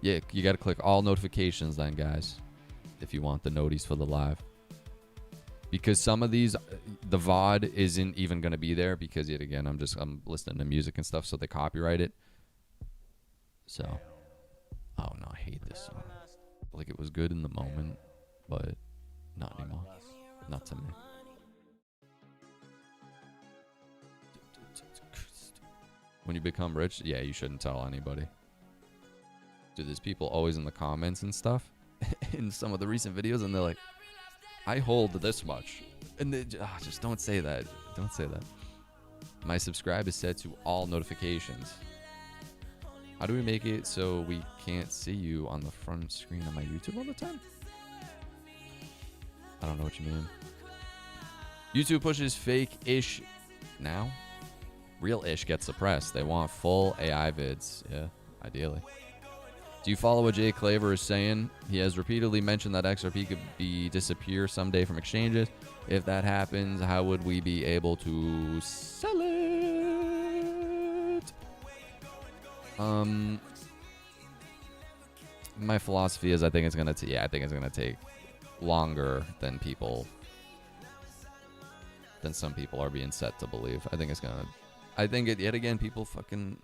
Yeah, you got to click all notifications then, guys, if you want the noties for the live. Because some of these, the VOD isn't even going to be there because, yet again, I'm listening to music and stuff, so they copyright it. So, oh no, I hate this song. Like, it was good in the moment, but not anymore. Not to me. When you become rich, yeah, you shouldn't tell anybody. Dude, there's people always in the comments and stuff in some of the recent videos, and they're like, I hold this much. And they just don't say that. Don't say that. My subscribe is set to all notifications. How do we make it so we can't see you on the front screen on my YouTube all the time? I don't know what you mean. YouTube pushes fake-ish now. Real-ish gets suppressed. They want full AI vids. Yeah, ideally. Do you follow what Jay Claver is saying? He has repeatedly mentioned that XRP could disappear someday from exchanges. If that happens, how would we be able to sell it? My philosophy is I think it's gonna take longer than some people are being set to believe. I think yet again people fucking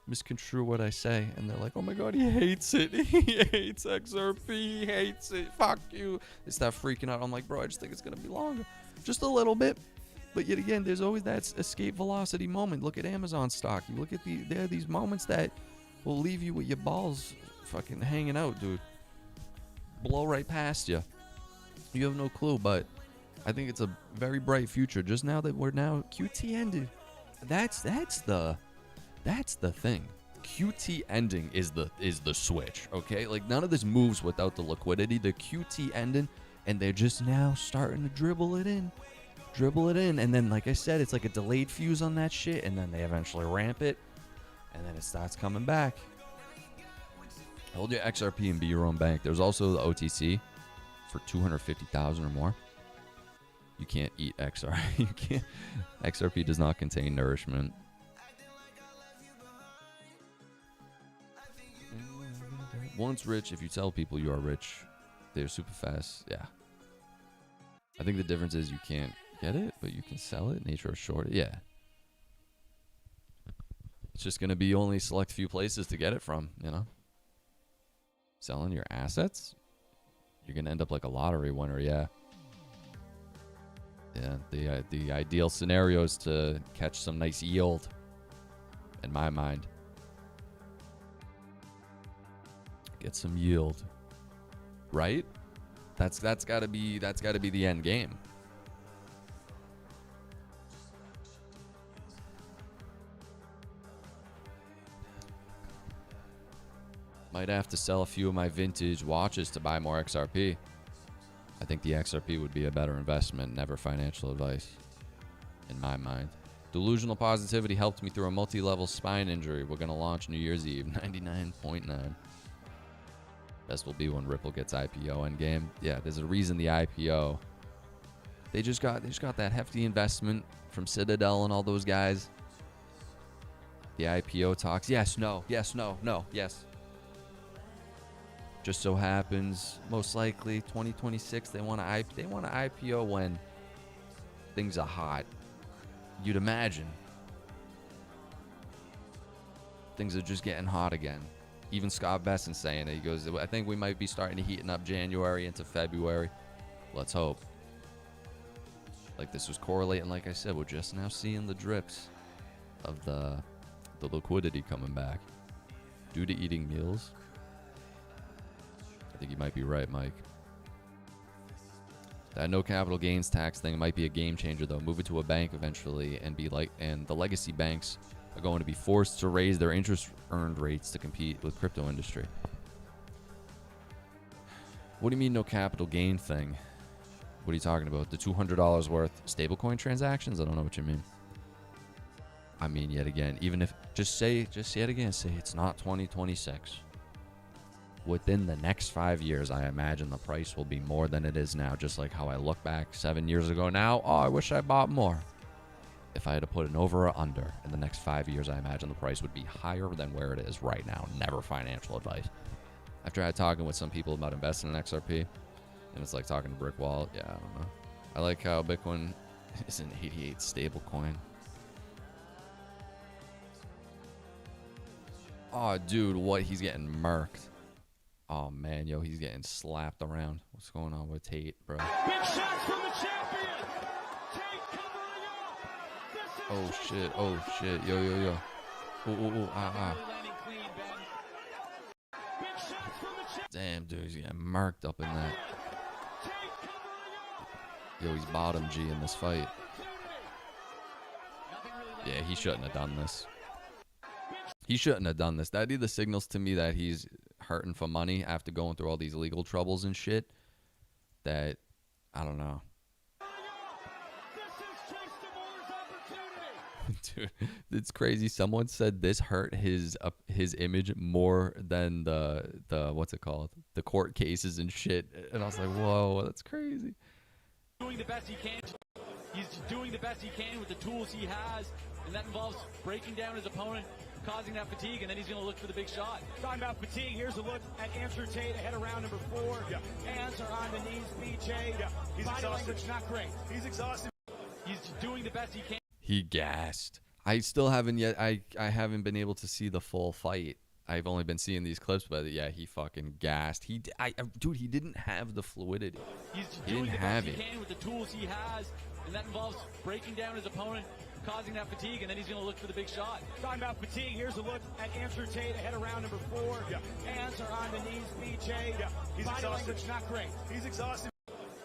misconstrue what I say, and they're like, oh my god, he hates it. He hates XRP. He hates it. Fuck you. They start freaking out. I'm like, bro, I just think it's going to be longer. Just a little bit. But yet again, there's always that escape velocity moment. Look at Amazon stock. You look at there are these moments that will leave you with your balls fucking hanging out, dude. Blow right past you. You have no clue, but I think it's a very bright future. Just now that we're QT ended. That's the thing. QT ending is the switch, okay? Like, none of this moves without the liquidity. The QT ending, and they're just now starting to dribble it in. And then, like I said, it's like a delayed fuse on that shit, and then they eventually ramp it, and then it starts coming back. Hold your XRP and be your own bank. There's also the OTC for 250,000 or more. You can't eat XRP. You can't. XRP does not contain nourishment. Once rich, if you tell people you are rich, they're super fast. Yeah. I think the difference is you can't get it, but you can sell it. Nature of short it. Yeah. It's just going to be only select few places to get it from, you know? Selling your assets? You're going to end up like a lottery winner, yeah. Yeah, the ideal scenario is to catch some nice yield, in my mind. Get some yield, right? That's got to be the end game. Might have to sell a few of my vintage watches to buy more XRP. I think the XRP would be a better investment, never financial advice, in my mind. Delusional positivity helped me through a multi-level spine injury. We're going to launch New Year's Eve, 99.9. Best will be when Ripple gets IPO endgame. Yeah, there's a reason the IPO. They just got that hefty investment from Citadel and all those guys. The IPO talks. Yes, no, yes, no, no, yes. Just so happens, most likely 2026 they want to IPO when things are hot. You'd imagine. Things are just getting hot again. Even Scott Besson saying it. He goes, I think we might be starting to heating up January into February. Let's hope. Like, this was correlating, like I said, we're just now seeing the drips of the liquidity coming back due to eating meals. I think you might be right, Mike. That no capital gains tax thing might be a game changer, though. Move it to a bank eventually, and the legacy banks are going to be forced to raise their interest earned rates to compete with crypto industry. What do you mean no capital gain thing? What are you talking about? The $200 worth stablecoin transactions? I don't know what you mean. I mean, yet again, even if just yet again say it's not 2026. Within the next 5 years, I imagine the price will be more than it is now. Just like how I look back 7 years ago now, oh, I wish I bought more. If I had to put an over or under in the next 5 years, I imagine the price would be higher than where it is right now. Never financial advice. After I had talking with some people about investing in XRP, and it's like talking to brick wall. Yeah, I don't know. I like how Bitcoin is an 88 stable coin. Oh, dude, what? He's getting murked. Oh, man, yo, he's getting slapped around. What's going on with Tate, bro? Big shots from the champion. Tate covering up. Oh, shit. Oh, shit. Yo, yo, yo. Ooh, Damn, dude, he's getting murked up in that. Yo, he's bottom G in this fight. Yeah, he shouldn't have done this. He shouldn't have done this. That either signals to me that he's hurting for money after going through all these legal troubles and shit. That, I don't know. Dude, it's crazy. Someone said this hurt his image more than the what's it called? The court cases and shit. And I was like, whoa, that's crazy. Doing the best he can. He's doing the best he can with the tools he has, and that involves breaking down his opponent, causing that fatigue, and then he's going to look for the big shot. Talking about fatigue, here's a look at Andrew Tate ahead of round number 4. Yeah. Hands are on the knees, BJ. Yeah. He's body exhausted. Language not great. He's exhausted. He's doing the best he can. He gassed. I still haven't yet. I haven't been able to see the full fight. I've only been seeing these clips, but yeah, he fucking gassed. Dude, he didn't have the fluidity. He's doing the best he can with the tools he has, and that involves breaking down his opponent, causing that fatigue, and then he's going to look for the big shot. Talking about fatigue, here's a look at Andrew Tate ahead of round number 4. Yeah. Hands are on the knees, BJ. Yeah. He's body exhausted. Language not great. He's exhausted.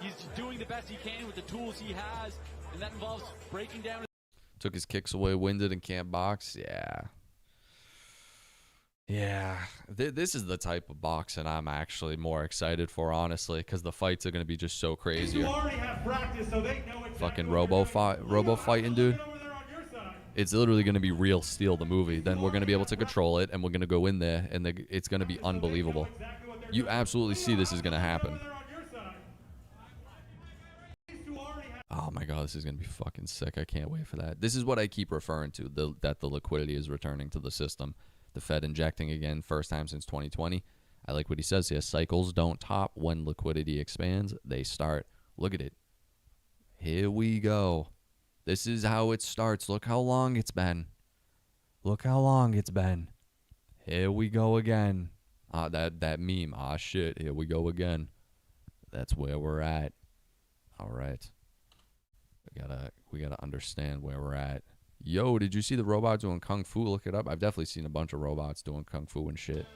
He's doing the best he can with the tools he has, and that involves breaking down. Took his kicks away, winded, and can't box. Yeah. This is the type of boxing I'm actually more excited for, honestly, because the fights are going to be just so crazy. You already have practice, so they know exactly fucking robo fighting, dude. It's literally going to be real Steel, the movie. Then we're going to be able to control it, and we're going to go in there, and it's going to be unbelievable. You absolutely see this is going to happen. Oh my god, this is going to be fucking sick. I can't wait for that. This is what I keep referring to, that the liquidity is returning to the system. The Fed injecting again, first time since 2020. I like what he says here. Cycles don't top when liquidity expands. They start. Look at it. Here we go. This is how it starts. Look how long it's been. Look how long it's been. Here we go again. That meme. Ah, shit. Here we go again. That's where we're at. All right. We gotta understand where we're at. Yo, did you see the robot doing kung fu? Look it up. I've definitely seen a bunch of robots doing kung fu and shit.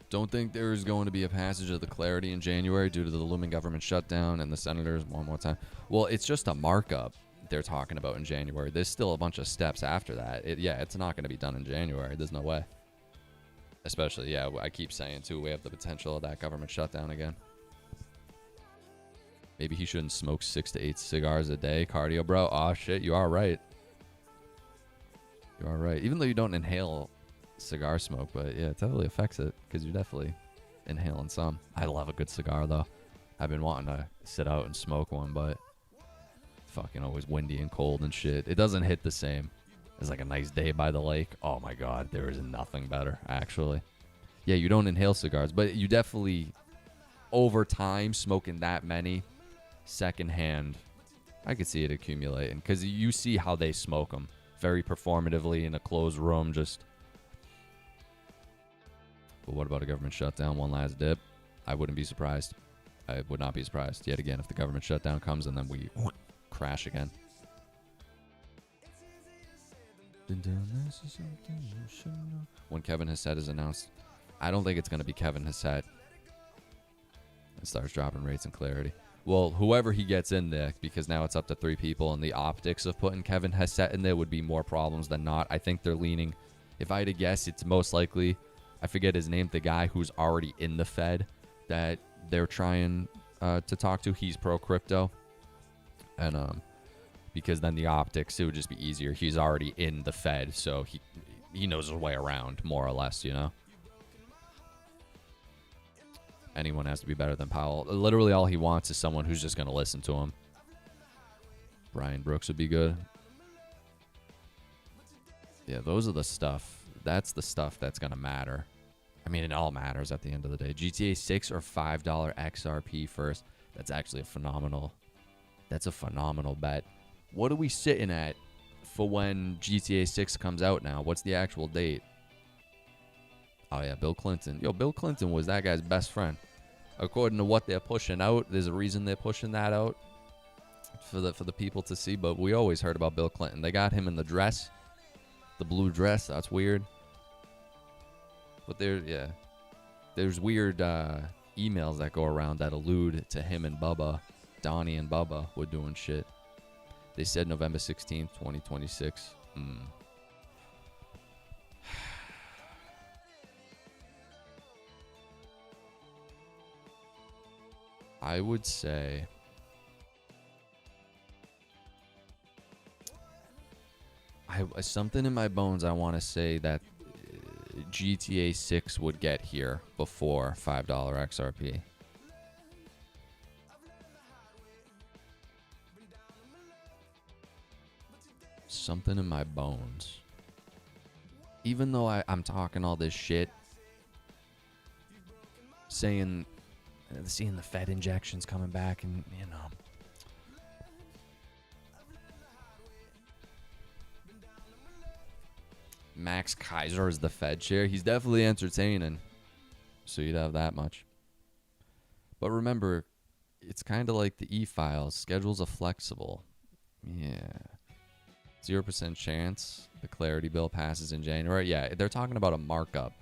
Don't think there is going to be a passage of the clarity in January due to the looming government shutdown and the senators one more time. Well, it's just a markup they're talking about in January. There's still a bunch of steps after that. It's not going to be done in January. There's no way. Especially, yeah, I keep saying, too, we have the potential of that government shutdown again. Maybe he shouldn't smoke 6 to 8 cigars a day. Cardio, bro. Aw, shit, you are right. You are right. Even though you don't inhale cigar smoke, but, yeah, it totally affects it because you're definitely inhaling some. I love a good cigar, though. I've been wanting to sit out and smoke one, but fucking always windy and cold and shit. It doesn't hit the same. It's like a nice day by the lake. Oh my god, there is nothing better, actually. Yeah, you don't inhale cigars, but you definitely, over time, smoking that many, secondhand, I could see it accumulating. Because you see how they smoke them. Very performatively in a closed room, just. But what about a government shutdown? One last dip? I wouldn't be surprised. I would not be surprised, yet again, if the government shutdown comes and then we crash again. When Kevin Hassett is announced, I don't think it's going to be Kevin Hassett. It starts dropping rates and clarity. Well, whoever he gets in there, because now it's up to 3 people, and the optics of putting Kevin Hassett in there would be more problems than not. I think they're leaning, if I had to guess, it's most likely, I forget his name, the guy who's already in the Fed that they're trying to talk to. He's pro-crypto. And, because then the optics, it would just be easier. He's already in the Fed, so he knows his way around, more or less, you know? Anyone has to be better than Powell. Literally all he wants is someone who's just going to listen to him. Brian Brooks would be good. Yeah, those are the stuff. That's the stuff that's going to matter. I mean, it all matters at the end of the day. GTA 6 or $5 XRP first. That's actually a phenomenal bet. What are we sitting at for when GTA 6 comes out now? What's the actual date? Oh, yeah, Bill Clinton. Yo, Bill Clinton was that guy's best friend. According to what they're pushing out, there's a reason they're pushing that out for the people to see, but we always heard about Bill Clinton. They got him in the dress, the blue dress. That's weird. But there's weird emails that go around that allude to him and Bubba, Donnie and Bubba, were doing shit. They said November 16th, 2026. I would say something in my bones. I want to say that GTA 6 would get here before $5 XRP. Something in my bones. Even though I'm talking all this shit, seeing the Fed injections coming back, and you know, Max Kaiser is the Fed chair. He's definitely entertaining, so you'd have that much. But remember, it's kind of like the e-files. Schedules are flexible. Yeah. 0% chance the clarity bill passes in January. Yeah, they're talking about a markup.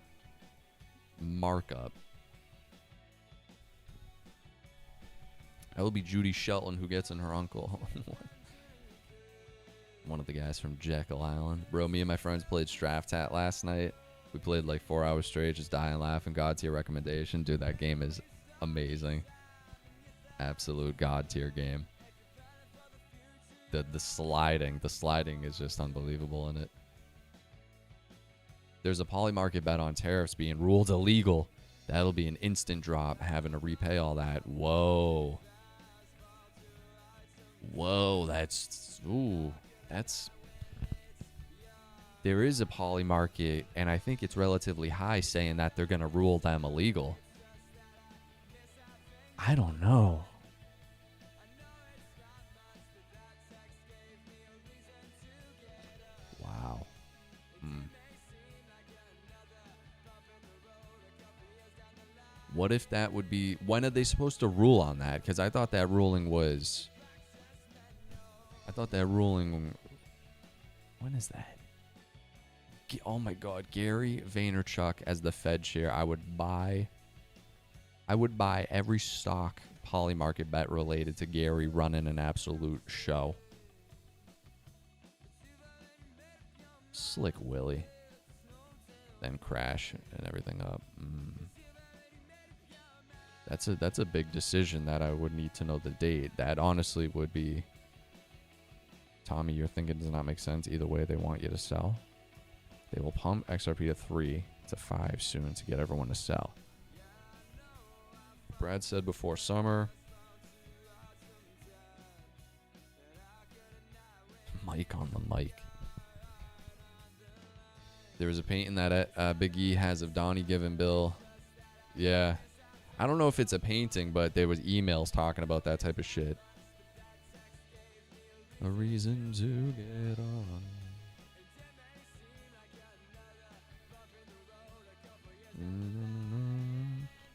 That will be Judy Shelton who gets in her uncle. One of the guys from Jekyll Island. Bro, me and my friends played Straftat last night. We played like 4 hours straight, just dying laughing. God tier recommendation. Dude, that game is amazing. Absolute God tier game. The sliding is just unbelievable in it. There's a polymarket bet on tariffs being ruled illegal. That'll be an instant drop, having to repay all that. Whoa, that's there is a polymarket, and I think it's relatively high, saying that they're gonna rule them illegal. I don't know. Wow. What if that would be... When are they supposed to rule on that? Because I thought that ruling was... When is that? Oh my God. Gary Vaynerchuk as the Fed chair. I would buy every stock polymarket bet related to Gary running an absolute show. Slick Willie. Then crash and everything up. That's a big decision that I would need to know the date. That honestly would be... Tommy, your thinking does not make sense. Either way, they want you to sell. They will pump XRP to 3 to 5 soon to get everyone to sell. Brad said before summer. Mike on the mic. There was a painting that Big E has of Donnie giving Bill. Yeah. I don't know if it's a painting, but there was emails talking about that type of shit. A reason to get on.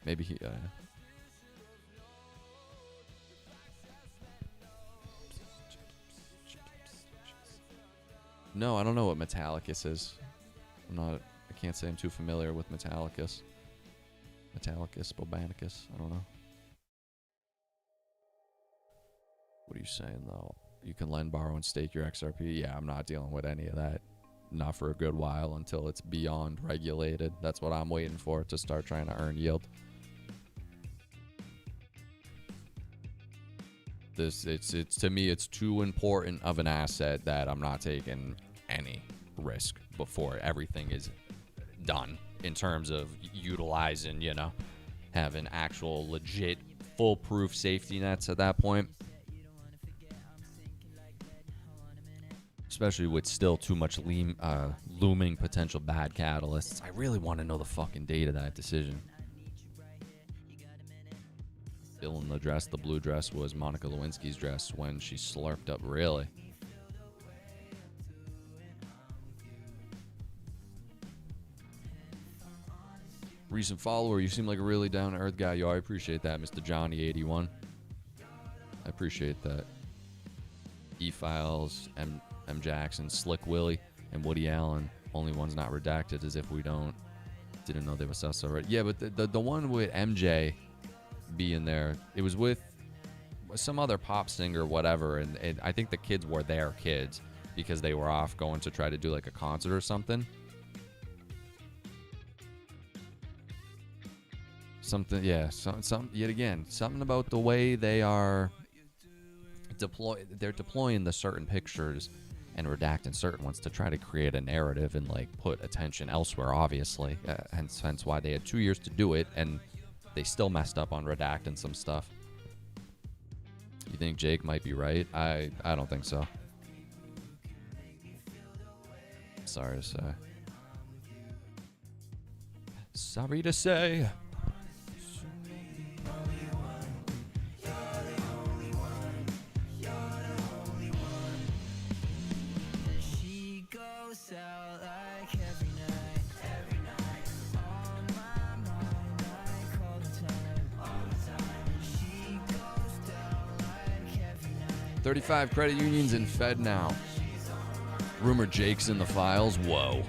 Maybe he... No, I don't know what Metallicus is. I can't say I'm too familiar with Metallicus. Metallicus, Bobanicus, I don't know. What are you saying, though? You can lend, borrow, and stake your XRP? Yeah, I'm not dealing with any of that. Not for a good while, until it's beyond regulated. That's what I'm waiting for, to start trying to earn yield. It's to me, it's too important of an asset that I'm not taking any risk before everything is done in terms of utilizing, you know, having actual legit foolproof safety nets at that point. Especially with still too much looming potential bad catalysts. I really want to know the fucking date of that decision. Bill in the dress, the blue dress, was Monica Lewinsky's dress when she slurped up. Really? Recent follower, you seem like a really down-to-earth guy. Yo, I appreciate that, Mr. Johnny81. I appreciate that. E-Files, M. Jackson, Slick Willie, and Woody Allen. Only one's not redacted, as if we didn't know they were sus already. Yeah, but the one with MJ being there, it was with some other pop singer, whatever, and I think the kids were their kids because they were off going to try to do like a concert or something. Something, yeah. Yet again, something about the way they are they're deploying the certain pictures and redacting certain ones to try to create a narrative and like put attention elsewhere. Obviously, hence why they had 2 years to do it, and they still messed up on redacting some stuff. You think Jake might be right? I don't think so. Sorry to say. Sorry to say. She goes out like every night, on my mind, like all the time, she goes down like every night. 35 credit unions in Fed now. Rumor Jake's in the files. Whoa.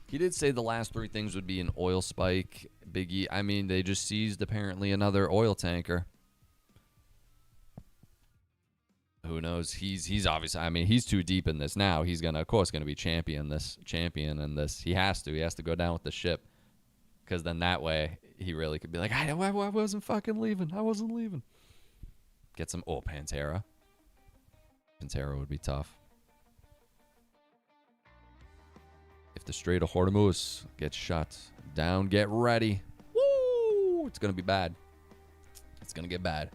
He did say the last three things would be an oil spike, Biggie. I mean, they just seized apparently another oil tanker. Who knows? He's obviously, I mean, he's too deep in this now. He's of course gonna be champion in this. He has to go down with the ship, because then that way he really could be like, I wasn't fucking leaving. I wasn't leaving. Get some Pantera. Pantera would be tough. If the Strait of Hormuz gets shut down, get ready. Woo! It's gonna be bad. It's gonna get bad.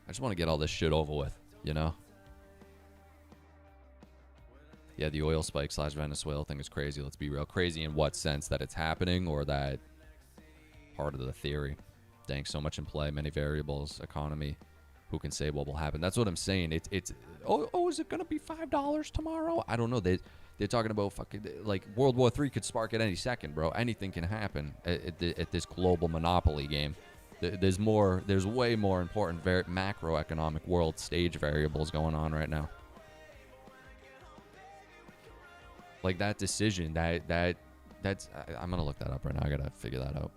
I just want to get all this shit over with, you know? Yeah, the oil spike / Venezuela thing is crazy. Let's be real. Crazy in what sense? That it's happening, or that part of the theory? Dang, so much in play, many variables, economy. Who can say what will happen? That's what I'm saying. It's is it gonna be $5 tomorrow? I don't know. They're talking about fucking, like, World War III could spark at any second, bro. Anything can happen at this global monopoly game. There's way more important macroeconomic world stage variables going on right now. Like that decision, that's I'm gonna look that up right now. I gotta figure that out.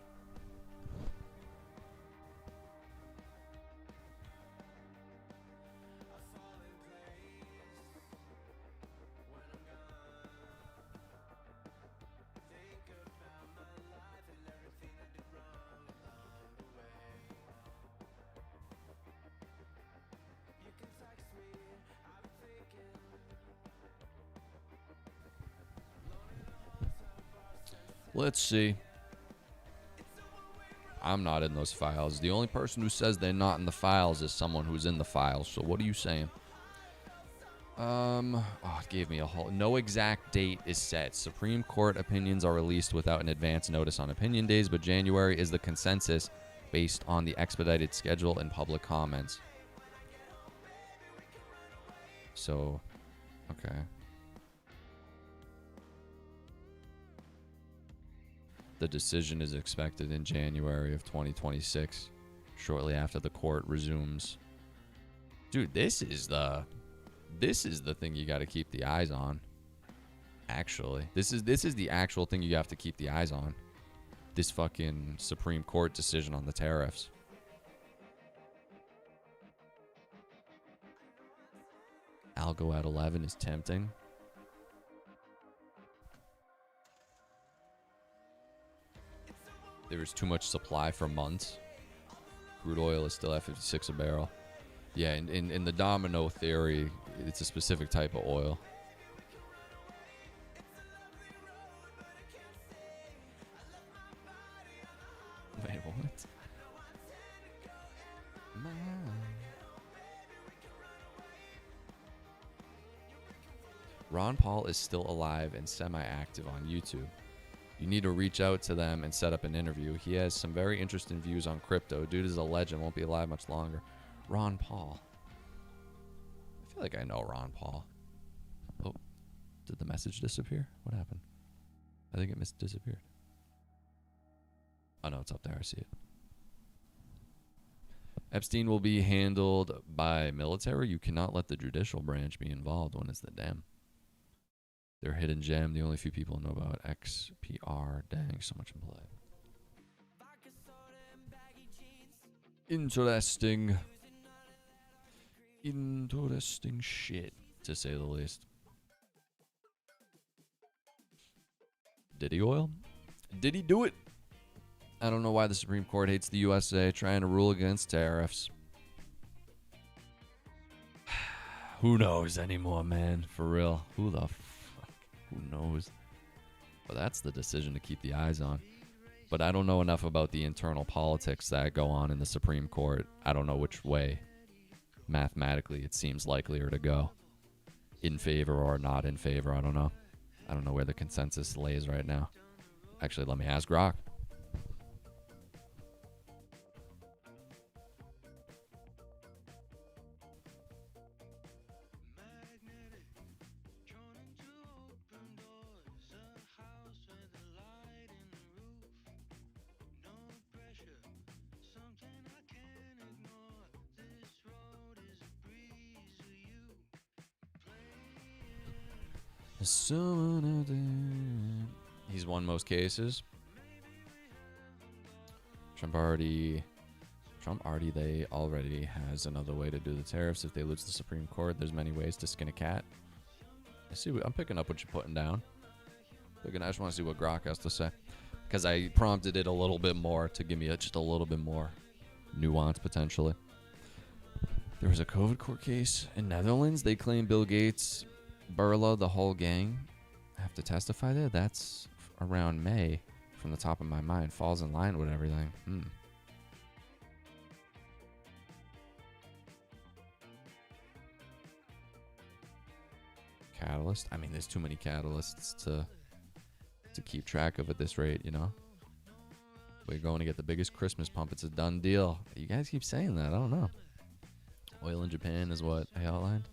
Let's see. I'm not in those files. The only person who says they're not in the files is someone who's in the files. So what are you saying? It gave me a whole... No exact date is set. Supreme Court opinions are released without an advance notice on opinion days, but January is the consensus based on the expedited schedule and public comments. So, okay. The decision is expected in January of 2026, shortly after the court resumes. Dude, this is the thing you got to keep the eyes on. Actually, this is the actual thing you have to keep the eyes on. This fucking Supreme Court decision on the tariffs. Algo at 11 is tempting. There is too much supply for months. Crude oil is still at 56 a barrel. Yeah, in the domino theory, it's a specific type of oil. Wait, what? Ron Paul is still alive and semi-active on YouTube. You need to reach out to them and set up an interview. He has some very interesting views on crypto. Dude is a legend, won't be alive much longer. Ron Paul. I feel like I know Ron Paul. Oh, did the message disappear? What happened? I think it disappeared. Oh no, it's up there. I see it. Epstein will be handled by military. You cannot let the judicial branch be involved when it's the dem. Their hidden gem. The only few people know about XPR. Dang, so much in play. Interesting. Interesting shit, to say the least. Did he oil? Did he do it? I don't know why the Supreme Court hates the USA trying to rule against tariffs. Who knows anymore, man? For real. Who the fuck? Who knows? But that's the decision to keep the eyes on. But I don't know enough about the internal politics that go on in the Supreme Court. I don't know which way, mathematically, it seems likelier to go. In favor or not in favor, I don't know. I don't know where the consensus lays right now. Actually, let me ask Grok. He's won most cases. Trump already has another way to do the tariffs. If they lose the Supreme Court, there's many ways to skin a cat. I'm picking up what you're putting down. I just want to see what Grok has to say, because I prompted it a little bit more to give me just a little bit more nuance potentially. There was a COVID court case in Netherlands. They claim Bill Gates, Burla, the whole gang have to testify there. That's around May, from the top of my mind. Falls in line with everything. Catalyst. I mean, there's too many catalysts to keep track of at this rate, you know. We're going to get the biggest Christmas pump. It's a done deal. You guys keep saying that. I don't know. Oil in Japan is what I outlined.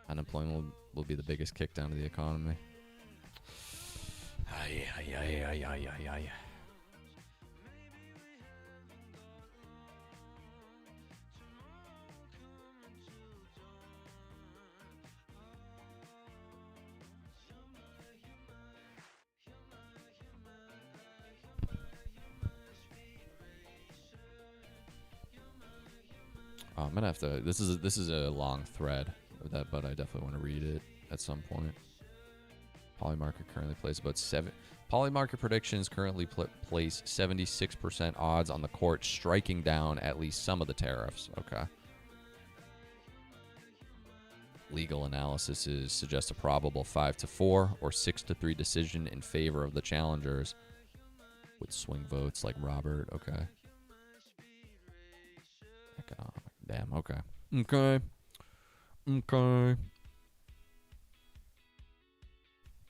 Unemployment will be the biggest kick down to the economy. I'm gonna have to. This is a long thread of that, but I definitely want to read it at some point. Polymarket currently plays about 7. Polymarket predictions currently place 76% odds on the court striking down at least some of the tariffs. Okay. Legal analysis suggests a probable 5-4 or 6-3 decision in favor of the challengers, with swing votes like Robert. Okay. Economic. Damn. Okay. Okay.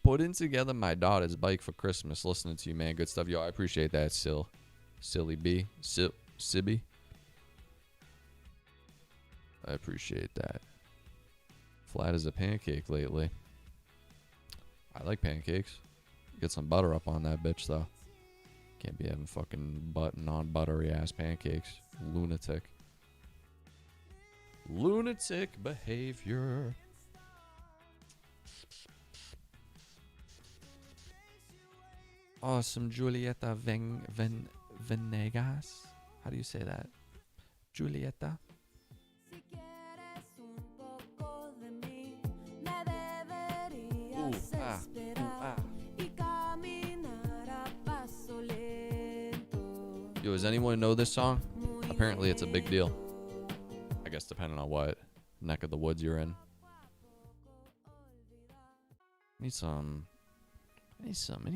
Putting together my daughter's bike for Christmas. Listening to you, man. Good stuff. Yo, I appreciate that, Silly B. Sibby. I appreciate that. Flat as a pancake lately. I like pancakes. Get some butter up on that bitch, though. Can't be having fucking non-buttery ass pancakes. Lunatic. Lunatic behavior. Awesome, Julieta Venegas. How do you say that? Julieta? Yo, does anyone know this song? Apparently it's a big deal. I guess depending on what neck of the woods you're in. I need some vibe. I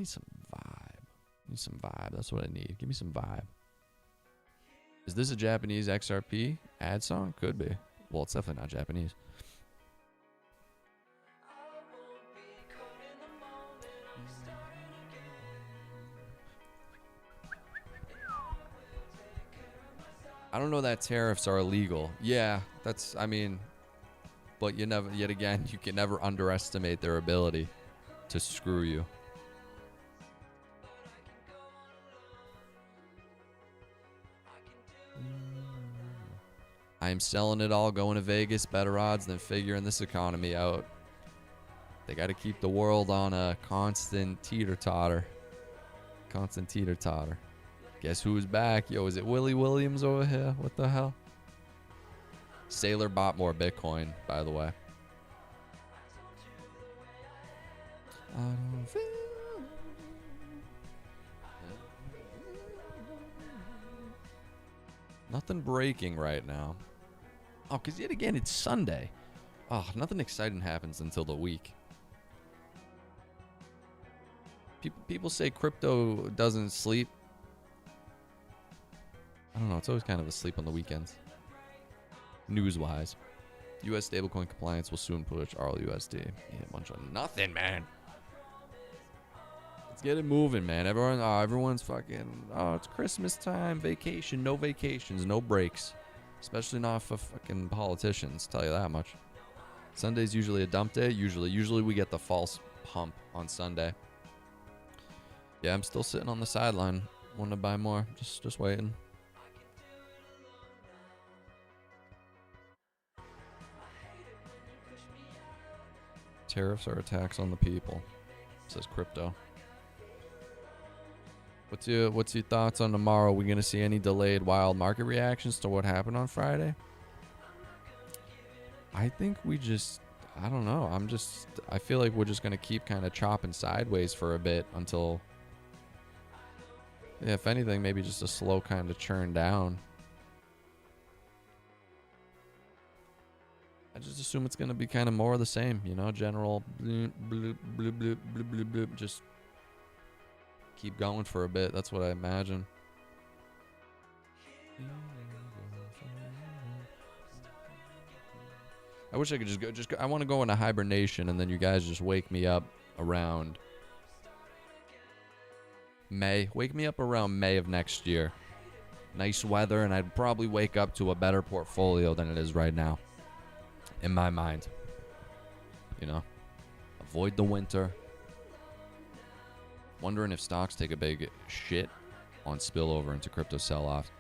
need some vibe. That's what I need. Give me some vibe. Is this a Japanese XRP ad song? Could be. Well, it's definitely not Japanese. I don't know that tariffs are illegal. Yeah, that's, I mean, but you never, yet again, you can never underestimate their ability to screw you. I am selling it all, going to Vegas, better odds than figuring this economy out. They got to keep the world on a constant teeter-totter. Constant teeter-totter. Guess who's back? Yo, is it Willie Williams over here? What the hell? Sailor bought more Bitcoin, by the way. I don't feel... Nothing breaking right now. Oh, because yet again, it's Sunday. Oh, nothing exciting happens until the week. People say crypto doesn't sleep. I don't know. It's always kind of asleep on the weekends. News-wise. U.S. stablecoin compliance will soon push RLUSD. Yeah, a bunch of nothing, man. Let's get it moving, man. Everyone's fucking... Oh, it's Christmas time. Vacation. No vacations. No breaks. Especially not for fucking politicians. Tell you that much. Sunday's usually a dump day. Usually we get the false pump on Sunday. Yeah, I'm still sitting on the sideline. Want to buy more. Just waiting. Tariffs are attacks on the people, says crypto. What's your thoughts on tomorrow? Are we gonna see any delayed wild market reactions to what happened on Friday? I think I don't know. I feel like we're just gonna keep kind of chopping sideways for a bit until, yeah, if anything, maybe just a slow kind of churn down. I just assume it's gonna be kind of more of the same, you know, general bloop, bloop, bloop, bloop, bloop, bloop, bloop, just keep going for a bit. That's what I imagine. I wish I could just go. I want to go into hibernation, and then you guys just wake me up around May. Wake me up around May of next year. Nice weather, and I'd probably wake up to a better portfolio than it is right now. In my mind. You know? Avoid the winter. Wondering if stocks take a big shit on spillover into crypto sell-off.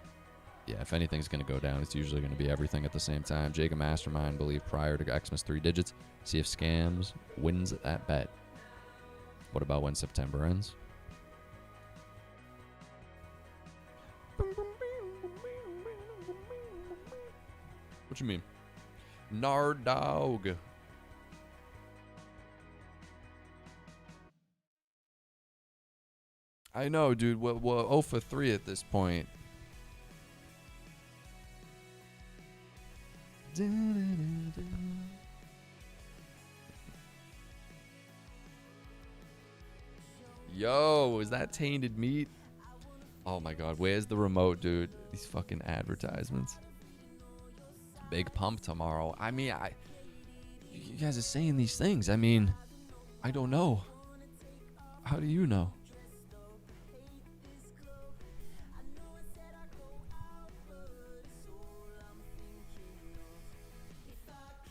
Yeah, if anything's going to go down, it's usually going to be everything at the same time. Jacob Mastermind believed prior to Xmas 3 digits. See if scams wins that bet. What about when September ends? What you mean? Nardog. I know, dude. We're 0 for 3 at this point. Yo, is that tainted meat? Oh my god, where's the remote, dude? These fucking advertisements. Big pump tomorrow. I mean, you guys are saying these things. I mean, I don't know. How do you know?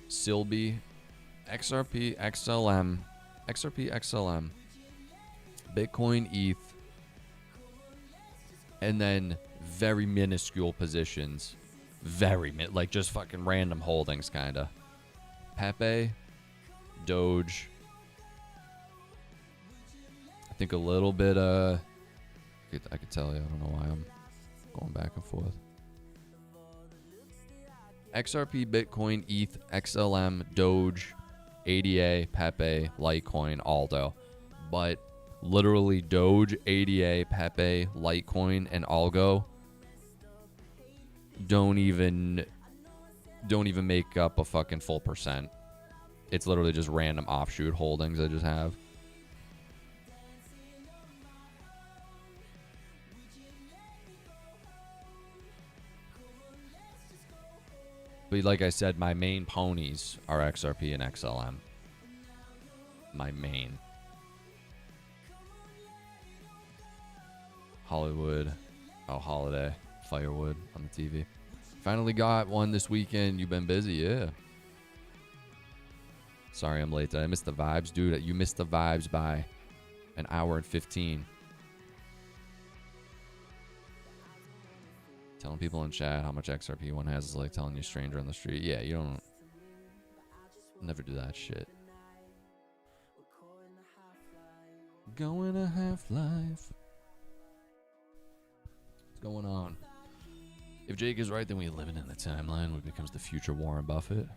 Silby, XRP, XLM, Bitcoin, ETH, and then very minuscule positions. Like just fucking random holdings, kind of. Pepe, Doge. I think a little bit, I could tell you. I don't know why I'm going back and forth. XRP, Bitcoin, ETH, XLM, Doge, ADA, Pepe, Litecoin, Aldo. But literally Doge, ADA, Pepe, Litecoin, and Algo don't even make up a fucking full percent. It's literally just random offshoot holdings I just have. But like I said, my main ponies are XRP and XLM. My main. Hollywood. Oh, Holiday. Firewood on the TV. Finally got one this weekend. You've been busy, yeah. Sorry I'm late. Did I miss the vibes? Dude, you missed the vibes by an hour and 15. Telling people in chat how much XRP one has is like telling you a stranger on the street. Yeah, you don't... Never do that shit. Going to Half-Life. What's going on? If Jake is right, then we live in the timeline where becomes the future Warren Buffett.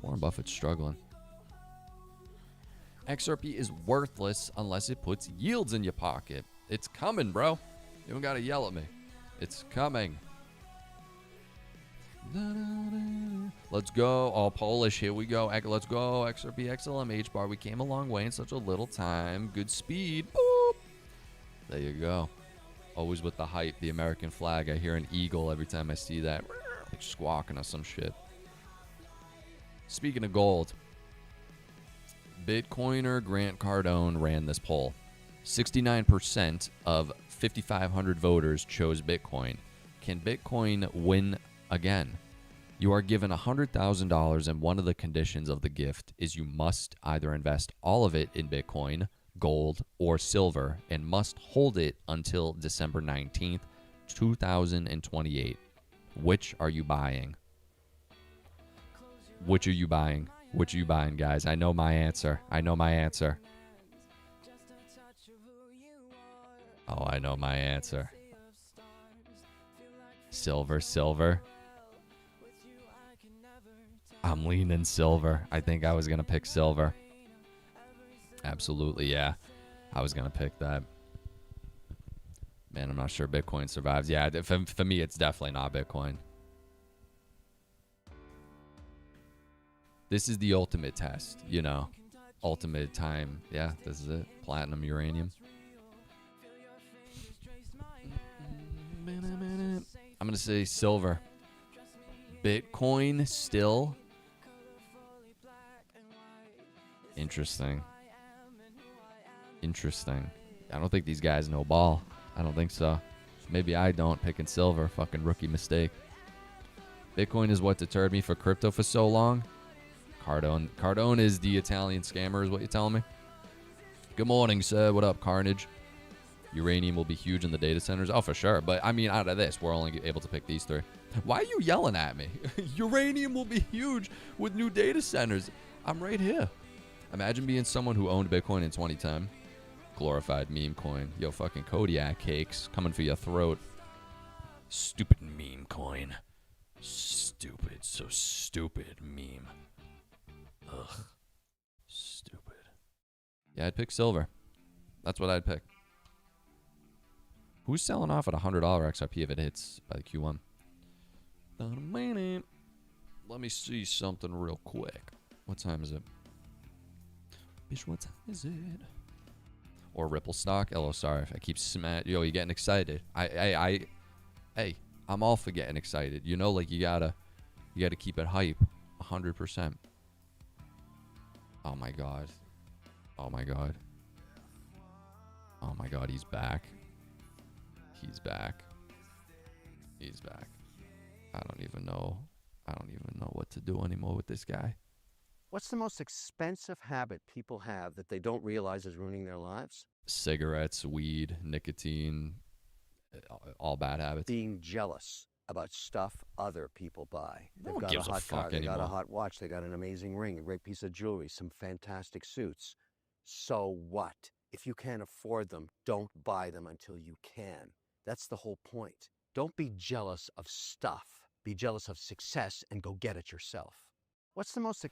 Warren Buffett's struggling. XRP is worthless unless it puts yields in your pocket. It's coming, bro. You don't gotta yell at me. It's coming. Let's go. All Polish. Here we go. Let's go. XRP XLM H bar. We came a long way in such a little time. Good speed. Boop. There you go. Always with the hype. The American flag. I hear an eagle every time I see that. Like squawking or some shit. Speaking of gold. Bitcoiner Grant Cardone ran this poll. 69% of 5,500 voters chose Bitcoin. Can Bitcoin win again? You are given $100,000, and one of the conditions of the gift is you must either invest all of it in Bitcoin, gold, or silver, and must hold it until December 19th, 2028. Which are you buying? Which are you buying? Which are you buying, guys? I know my answer. I know my answer. Oh, I know my answer. Silver, silver. I'm leaning silver. I think I was going to pick silver. Absolutely, yeah. I was going to pick that. Man, I'm not sure Bitcoin survives. Yeah, for me, it's definitely not Bitcoin. This is the ultimate test, you know. Ultimate time. Yeah, this is it. Platinum, uranium. I'm going to say silver. Bitcoin still. Interesting. Interesting. I don't think these guys know ball. I don't think so. Maybe I don't. Picking silver. Fucking rookie mistake. Bitcoin is what deterred me for crypto for so long. Cardone is the Italian scammer is what you're telling me? Good morning, sir. What up, Carnage? Uranium will be huge in the data centers. Oh, for sure. But, I mean, out of this, we're only able to pick these three. Why are you yelling at me? Uranium will be huge with new data centers. I'm right here. Imagine being someone who owned Bitcoin in 2010. Glorified meme coin. Yo, fucking Kodiak cakes coming for your throat. Stupid meme coin. Stupid. So stupid meme. Ugh. Stupid. Yeah, I'd pick silver. That's what I'd pick. Who's selling off at $100 XRP if it hits by the Q1? Let me see something real quick. What time is it? Bitch, what time is it? Or Ripple stock? Oh, sorry if I keep Yo, you getting excited. Hey, I'm all for getting excited. You know, like you gotta keep it hype. 100%. Oh my god. Oh my god. Oh my god, he's back. He's back. He's back. I don't even know what to do anymore with this guy. What's the most expensive habit people have that they don't realize is ruining their lives? Cigarettes, weed, nicotine, all bad habits. Being jealous about stuff other people buy. No They've one got gives a a hot fuck car, they got a anymore. hot watch, they got an amazing ring, a great piece of jewelry, some fantastic suits. So what? If you can't afford them, don't buy them until you can. That's the whole point. Don't be jealous of stuff. Be jealous of success and go get it yourself. What's the most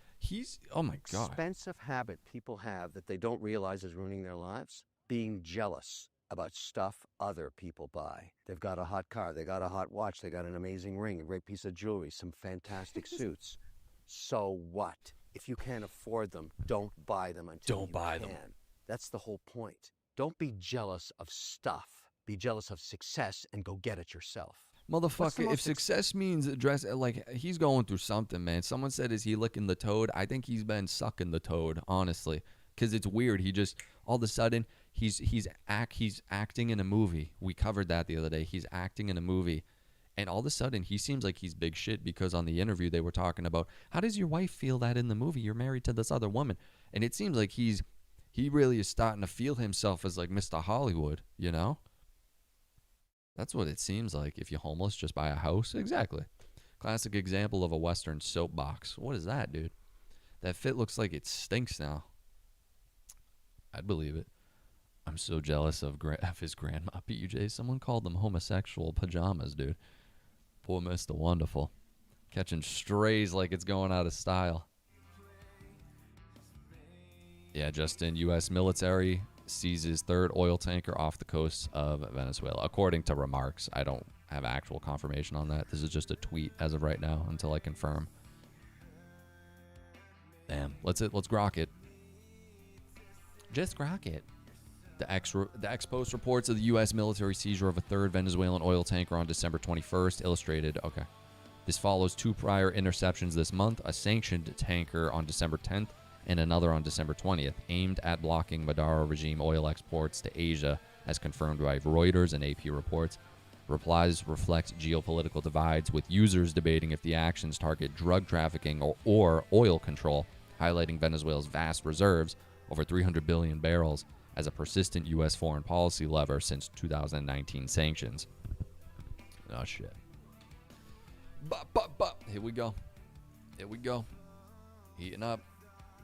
oh my god, expensive habit people have that they don't realize is ruining their lives? Being jealous about stuff other people buy. They've got a hot car, they got a hot watch, they got an amazing ring, a great piece of jewelry, some fantastic suits. So what? If you can't afford them, don't buy them until you can. That's the whole point. Don't be jealous of stuff. Be jealous of success and go get it yourself. motherfucker. If success means address, like he's going through something, man. Someone said, "Is he licking the toad?" I think he's been sucking the toad, honestly, because it's weird. He just all of a sudden he's acting in a movie. We covered that the other day. He's acting in a movie. And all of a sudden, he seems like he's big shit because on the interview, they were talking about, how does your wife feel that in the movie you're married to this other woman? And it seems like he really is starting to feel himself as like Mr. Hollywood, you know? That's what it seems like. If you're homeless, just buy a house. Exactly. Classic example of a Western soapbox. What is that, dude? That fit looks like it stinks now. I'd believe it. I'm so jealous of his grandma PJ. Someone called them homosexual pajamas, dude. Poor Mr. Wonderful. Catching strays like it's going out of style. Yeah, Justin, U.S. military seizes third oil tanker off the coast of Venezuela. According to remarks, I don't have actual confirmation on that. This is just a tweet as of right now until I confirm. Damn, let's grok it. Just grok it. The X-Post reports of the U.S. military seizure of a third Venezuelan oil tanker on December 21st. Illustrated. Okay. This follows 2 prior interceptions this month, a sanctioned tanker on December 10th and another on December 20th, aimed at blocking Maduro regime oil exports to Asia, as confirmed by Reuters and AP reports. Replies reflect geopolitical divides, with users debating if the actions target drug trafficking or oil control, highlighting Venezuela's vast reserves, over 300 billion barrels, as a persistent U.S. foreign policy lever since 2019 sanctions. Oh, shit. Here we go. Here we go. Heating up.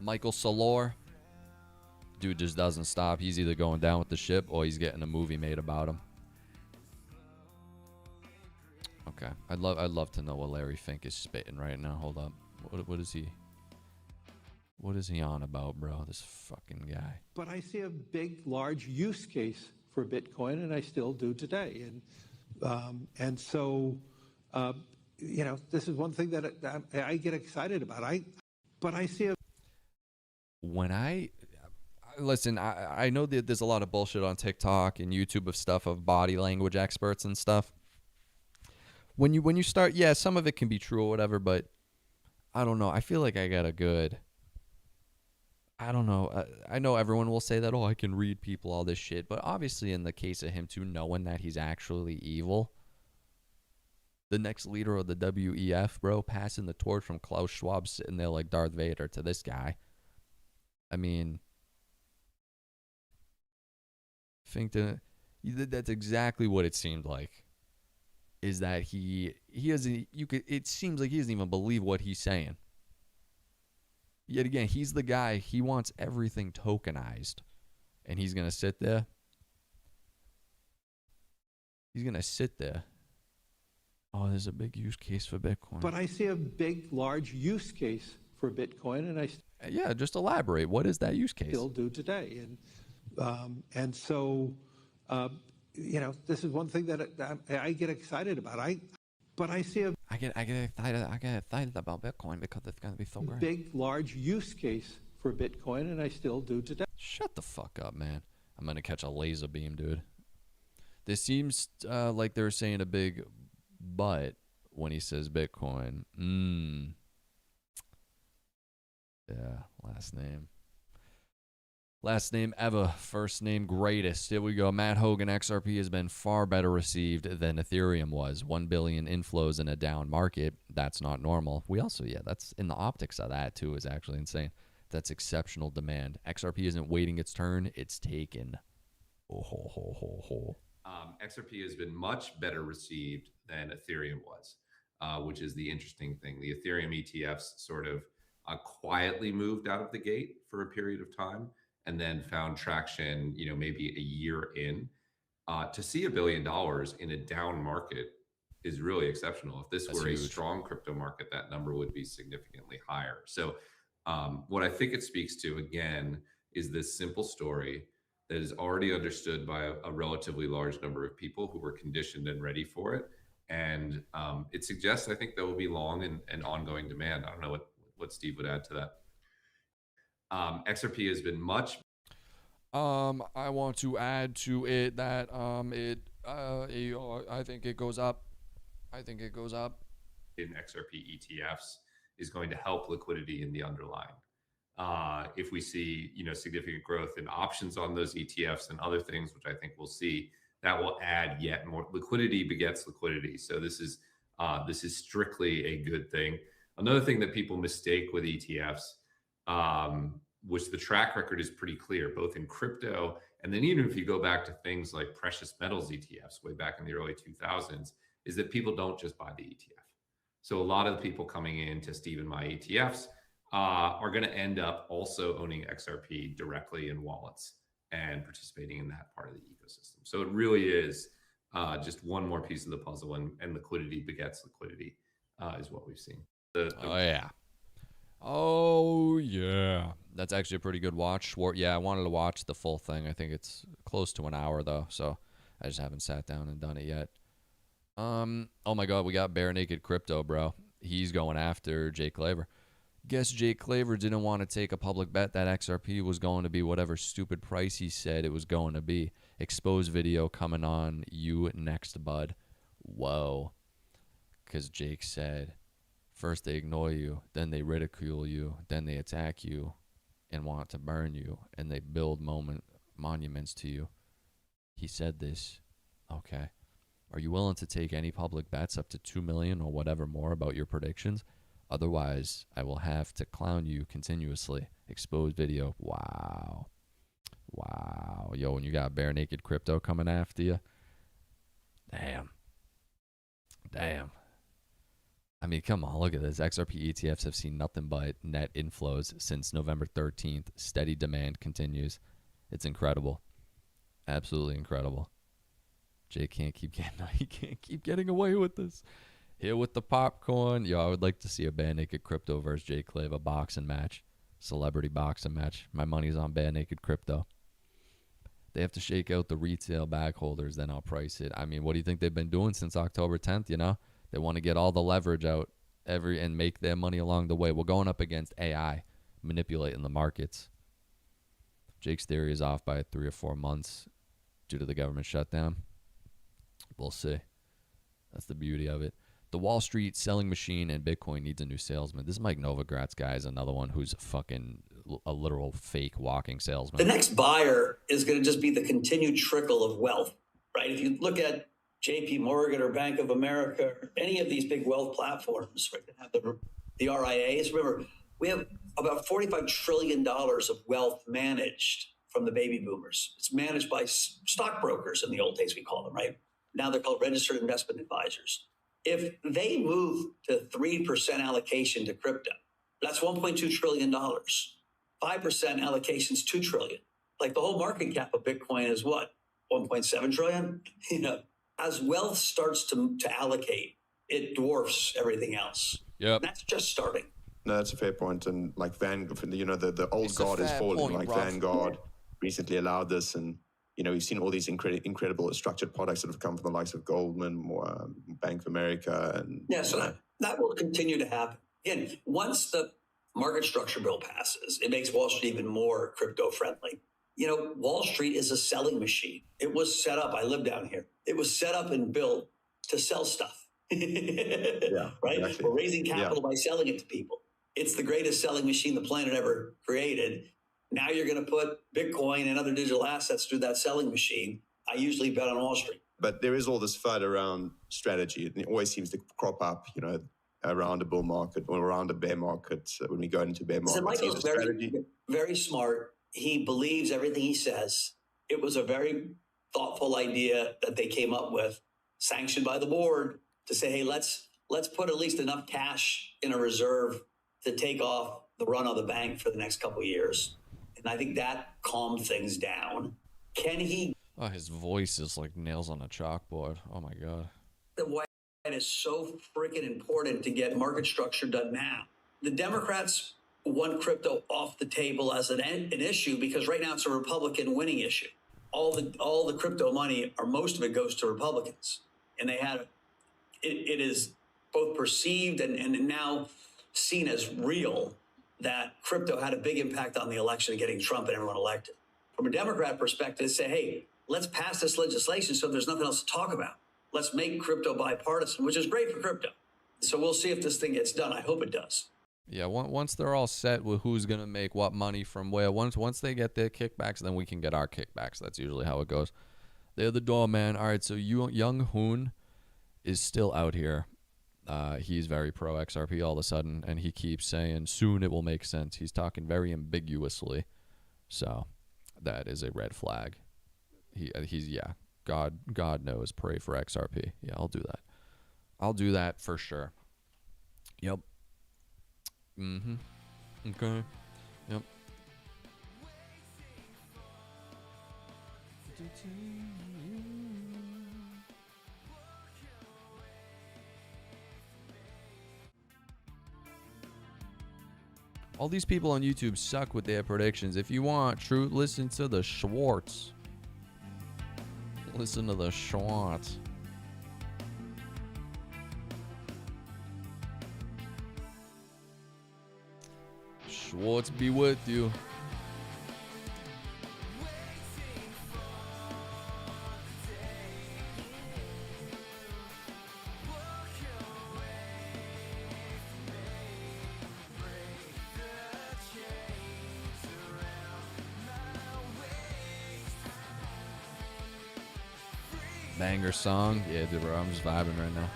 Michael Solor. Dude just doesn't stop. He's either going down with the ship or he's getting a movie made about him. Okay. I'd love to know what Larry Fink is spitting right now. Hold up. What is he? What is he on about, bro? This fucking guy. But I see a big, large use case for Bitcoin, and I still do today. And so, you know, this is one thing that I get excited about. But I see a. When listen, I know that there's a lot of bullshit on TikTok and YouTube of stuff of body language experts and stuff. When you start, yeah, some of it can be true or whatever, but I don't know. I feel like I got a good. I don't know. I know everyone will say that, oh, I can read people, all this shit. But obviously in the case of him, too, knowing that he's actually evil, the next leader of the WEF, bro, passing the torch from Klaus Schwab sitting there like Darth Vader to this guy. I mean, that's exactly what it seemed like. Is that he doesn't, it seems like he doesn't even believe what he's saying. Yet again, he's the guy, he wants everything tokenized. And he's going to sit there. He's going to sit there. Oh, there's a big use case for Bitcoin. But I see a big, large use case for Bitcoin, and I yeah, just elaborate. What is that use case? Still do today, and so you know, this is one thing that I get excited about. But I see a. I get excited about Bitcoin because it's going to be so great. Big, large use case for Bitcoin, and I still do today. Shut the fuck up, man. I'm going to catch a laser beam, dude. This seems like they're saying a big but when he says Bitcoin. Yeah, last name. Last name ever, first name greatest. Here we go. Matt Hogan, XRP has been far better received than Ethereum was. 1 billion inflows in a down market. That's not normal. We also, yeah, that's in the optics of that too is actually insane. That's exceptional demand. XRP isn't waiting its turn. It's taken. Oh, ho, ho, ho, ho. XRP has been much better received than Ethereum was, which is the interesting thing. The Ethereum ETFs sort of quietly moved out of the gate for a period of time and then found traction, you know, maybe a year in. To see $1 billion in a down market is really exceptional. If this were a strong crypto market, that number would be significantly higher. So what I think it speaks to, again, is this simple story that is already understood by a relatively large number of people who were conditioned and ready for it. And it suggests, I think, there will be long and ongoing demand. I don't know what Steve would add to that. XRP has been much. I want to add to it that I think it goes up. I think it goes up. In XRP ETFs is going to help liquidity in the underlying. If we see, you know, significant growth in options on those ETFs and other things, which I think we'll see, that will add yet more liquidity begets liquidity. So this is strictly a good thing. Another thing that people mistake with ETFs, which the track record is pretty clear, both in crypto and then even if you go back to things like precious metals ETFs way back in the early 2000s, is that people don't just buy the ETF. So a lot of the people coming into Steve and my ETFs are going to end up also owning XRP directly in wallets. and participating in that part of the ecosystem. So it really is just one more piece of the puzzle, and liquidity begets liquidity is what we've seen. Oh yeah, that's actually a pretty good watch. Yeah, I wanted to watch the full thing. I think it's close to an hour though, so I just haven't sat down and done it yet. Oh my God, we got Bare Naked Crypto, bro. He's going after Jake Claver. Guess Jake Claver didn't want to take a public bet that XRP was going to be whatever stupid price he said it was going to be. Exposed video coming on you next, bud. Whoa. Because Jake said, first they ignore you, then they ridicule you, then they attack you and want to burn you, and they build monuments to you. He said this. Okay. Are you willing to take any public bets up to 2 million or whatever more about your predictions? Otherwise, I will have to clown you continuously. Exposed video. Wow. Wow. Yo, when you got Bare Naked Crypto coming after you. Damn. I mean, come on, look at this. XRP ETFs have seen nothing but net inflows since November 13th. Steady demand continues. It's incredible. Absolutely incredible. Jay can't keep getting away with this. Here with the popcorn. Yo, I would like to see a Bare Naked Crypto versus Jay Claver boxing match. Celebrity boxing match. My money's on Bare Naked Crypto. They have to shake out the retail bag holders, then I'll price it. I mean, what do you think they've been doing since October 10th, you know? They want to get all the leverage out and make their money along the way. We're going up against AI manipulating the markets. Jake's theory is off by 3 or 4 months due to the government shutdown. We'll see. That's the beauty of it. The Wall Street selling machine and Bitcoin needs a new salesman. This Mike Novogratz guy is another one who's fucking a literal fake walking salesman. The next buyer is going to just be the continued trickle of wealth, right? If you look at JP Morgan or Bank of America, or any of these big wealth platforms, right, that have the RIAs. Remember, we have about $45 trillion of wealth managed from the baby boomers. It's managed by stockbrokers in the old days, we call them, right? Now they're called registered investment advisors. If they move to 3% allocation to crypto, that's $1.2 trillion. 5% allocation is $2 trillion. Like the whole market cap of Bitcoin is what? 1.7 trillion? You know, as wealth starts to allocate, it dwarfs everything else. Yep. That's just starting. No, that's a fair point. And like Vanguard, you know, the old guard is falling. Like Vanguard recently allowed this, and you know, we've seen all these incredible structured products that have come from the likes of Goldman, Bank of America, and yeah. So that will continue to happen. Again, once the market structure bill passes, it makes Wall Street even more crypto friendly. You know, Wall Street is a selling machine. It was set up. I live down here. It was set up and built to sell stuff. Yeah, right. Exactly. We're raising capital by selling it to people. It's the greatest selling machine the planet ever created. Now you're going to put Bitcoin and other digital assets through that selling machine. I usually bet on Wall Street. But there is all this FUD around strategy. And it always seems to crop up, you know, around a bull market or around a bear market when we go into bear markets. So Michael's very smart. He believes everything he says. It was a very thoughtful idea that they came up with, sanctioned by the board, to say, hey, let's put at least enough cash in a reserve to take off the run on the bank for the next couple of years. And I think that calmed things down. Can he? Oh, his voice is like nails on a chalkboard. Oh my God. Why it is so freaking important to get market structure done now. The Democrats want crypto off the table as an issue because right now it's a Republican winning issue. All the crypto money, or most of it, goes to Republicans, and they had it is both perceived and now seen as real that crypto had a big impact on the election of getting Trump and everyone elected. From a Democrat perspective, say, hey, let's pass this legislation so there's nothing else to talk about. Let's make crypto bipartisan, which is great for crypto. So we'll see if this thing gets done. I hope it does. Yeah, once they're all set with who's going to make what money from where, once they get their kickbacks, then we can get our kickbacks. That's usually how it goes. They're the doorman. All right, so Young Hoon is still out here. He's very pro XRP all of a sudden, and he keeps saying soon it will make sense. He's talking very ambiguously, so that is a red flag. He's God knows, pray for XRP. Yeah, I'll do that. I'll do that for sure. Yep. Okay. Yep. All these people on YouTube suck with their predictions. If you want truth, listen to the Schwartz. Listen to the Schwartz. Schwartz be with you. Banger song. Yeah, dude, bro, I'm just vibing right now.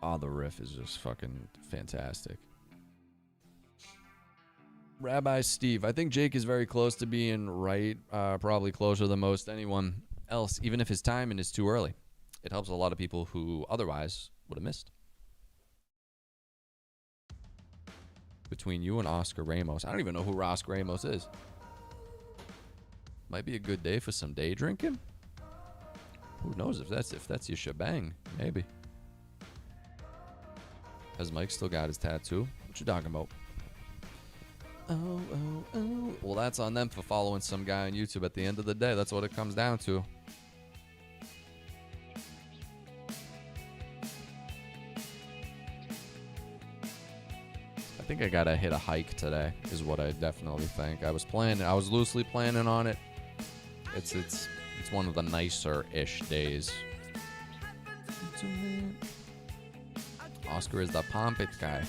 Oh, the riff is just fucking fantastic. Rabbi Steve, I think Jake is very close to being right, probably closer than most anyone else, even if his timing is too early. It helps a lot of people who otherwise would have missed. Between you and Oscar Ramos. I don't even know who Oscar Ramos is. Might be a good day for some day drinking. Who knows if that's your shebang? Maybe. Has Mike still got his tattoo? What you talking about? Oh, oh, oh. Well, that's on them for following some guy on YouTube. At the end of the day, that's what it comes down to. I think I gotta hit a hike today, is what I definitely think. I was loosely planning on it. It's one of the nicer-ish days. Oscar is the pompit guy.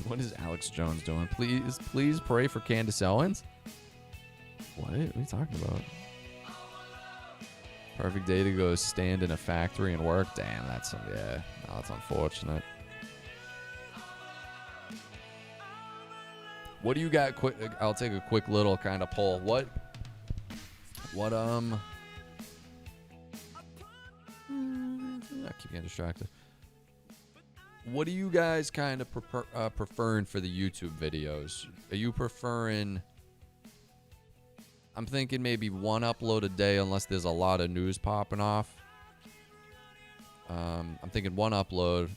What is Alex Jones doing? Please pray for Candace Owens. What are you talking about? Perfect day to go stand in a factory and work. Damn, that's unfortunate. What do you got? Quick, I'll take a quick little kind of poll. I keep getting distracted. What do you guys kind of preferring for the YouTube videos? Are you preferring... I'm thinking maybe one upload a day unless there's a lot of news popping off. I'm thinking one upload.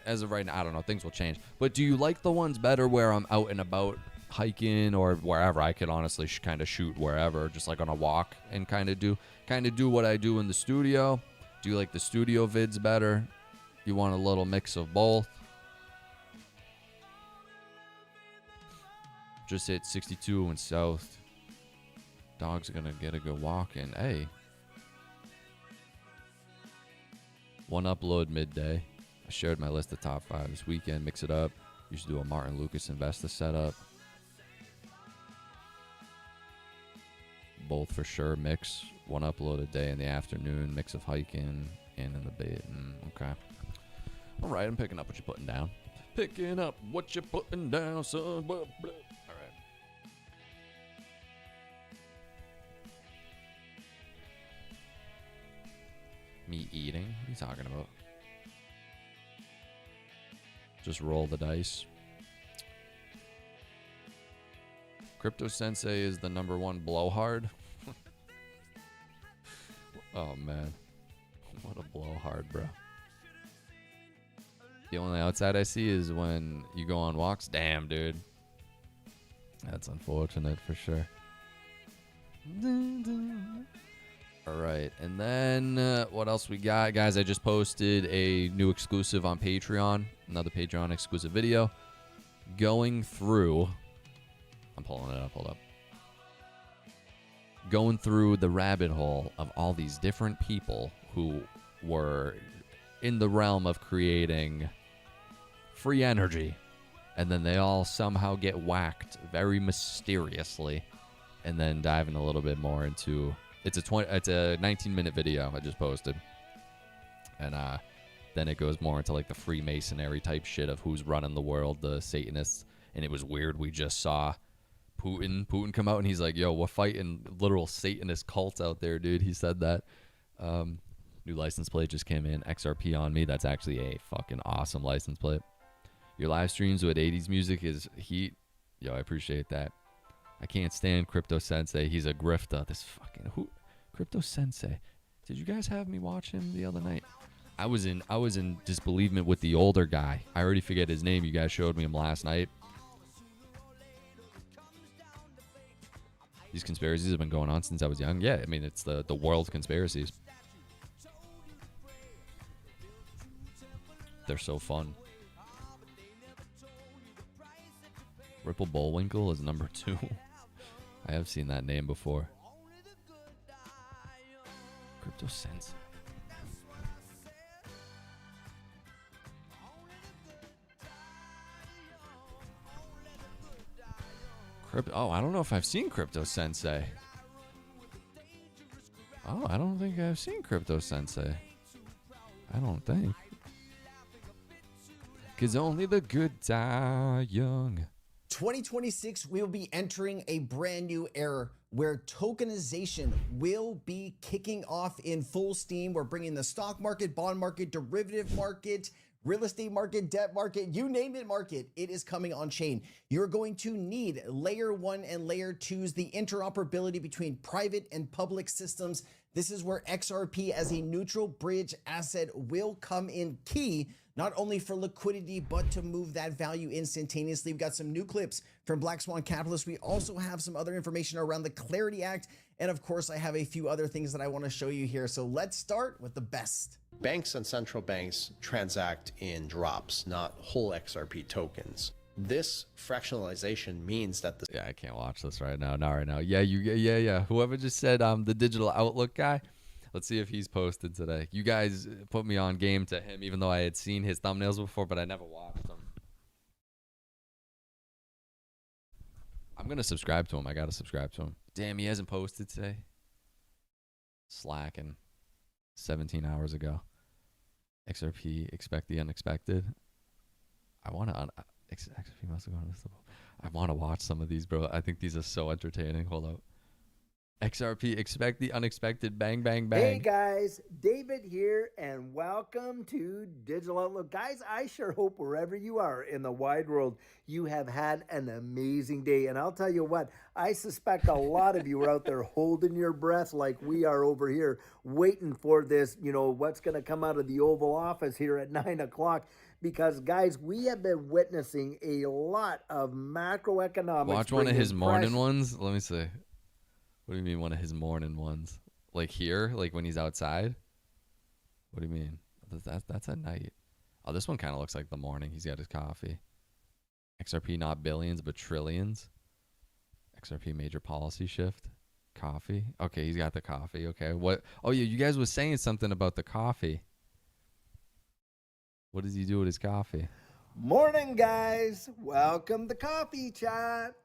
As of right now, I don't know. Things will change. But do you like the ones better where I'm out and about hiking or wherever? I could honestly kind of shoot wherever, just like on a walk and kind of do what I do in the studio. Do you like the studio vids better? You want a little mix of both? Just hit 62 and south. Dog's gonna get a good walk in. Hey. One upload midday. I shared my list of top 5 this weekend. Mix it up. You should do a Martin Lucas Investa setup. Both for sure. Mix. One upload a day in the afternoon. Mix of hiking and in the bait. Okay. All right, I'm picking up what you're putting down. Picking up what you're putting down, son. Blah, blah. All right. Me eating? What are you talking about? Just roll the dice. Crypto Sensei is the #1 blowhard. Oh, man. What a blowhard, bro. The only outside I see is when you go on walks. Damn, dude. That's unfortunate for sure. All right. And then what else we got? Guys, I just posted a new exclusive on Patreon. Another Patreon exclusive video. Going through... I'm pulling it up. Hold up. Going through the rabbit hole of all these different people who were in the realm of creating free energy, and then they all somehow get whacked very mysteriously and then diving a little bit more into it's a 19-minute video I just posted, and then it goes more into like the Freemasonry type shit of who's running the world, the Satanists. And it was weird. We just saw Putin come out, and he's like, yo, we're fighting literal Satanist cults out there, dude. He said that. New license plate just came in. XRP on me. That's actually a fucking awesome license plate. Your live streams with 80s music is heat. Yo, I appreciate that. I can't stand Crypto Sensei. He's a grifter. This fucking Crypto Sensei. Did you guys have me watch him the other night? I was in disbelievement with the older guy. I already forget his name. You guys showed me him last night. These conspiracies have been going on since I was young. Yeah, I mean, it's the world conspiracies. They're so fun. Ripple Bullwinkle is number 2. I have seen that name before. Crypto Sense. Oh, I don't know if I've seen Crypto Sensei. Oh, I don't think I've seen Crypto Sensei. I don't think. 'Cause only the good die young. 2026, we will be entering a brand new era where tokenization will be kicking off in full steam. We're bringing the stock market, bond market, derivative market, real estate market, debt market, you name it market, it is coming on chain. You're going to need layer 1 and layer 2s, the interoperability between private and public systems. This is where XRP as a neutral bridge asset will come in key, not only for liquidity, but to move that value instantaneously. We've got some new clips from Black Swan Capitalist. We also have some other information around the Clarity Act. And of course, I have a few other things that I want to show you here. So let's start with the best. Banks and central banks transact in drops, not whole XRP tokens. This fractionalization means that the I can't watch this right now. Not right now. Yeah. Whoever just said the digital outlook guy. Let's see if he's posted today. You guys put me on game to him, even though I had seen his thumbnails before, but I never watched them. I'm gonna subscribe to him. I gotta subscribe to him. Damn, he hasn't posted today. Slacking. 17 hours ago. XRP, expect the unexpected. I want to XRP must have gone to I want to watch some of these, bro. I think these are so entertaining. Hold up. XRP, expect the unexpected. Bang, bang, bang. Hey guys, David here, and welcome to Digital Outlook. Guys, I sure hope wherever you are in the wide world, you have had an amazing day. And I'll tell you what, I suspect a lot of you are out there holding your breath like we are over here, waiting for this, what's going to come out of the Oval Office here at 9 o'clock. Because, guys, we have been witnessing a lot of macroeconomics. Watch one of his morning ones. Let me see. What do you mean one of his morning ones? Like here? Like when he's outside? What do you mean? That's at night. Oh, this one kind of looks like the morning. He's got his coffee. XRP not billions, but trillions. XRP major policy shift. Coffee. Okay, he's got the coffee. Okay. What? Oh, yeah, you guys was saying something about the coffee. What does he do with his coffee? Morning, guys. Welcome to Coffee Chat.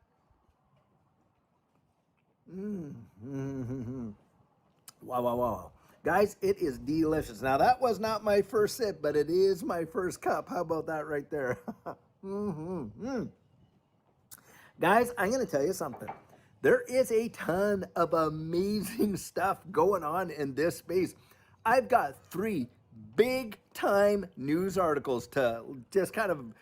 Wow. Guys, it is delicious. Now, that was not my first sip, but it is my first cup. How about that right there? Guys, I'm going to tell you something. There is a ton of amazing stuff going on in this space. I've got 3 big-time news articles to just kind of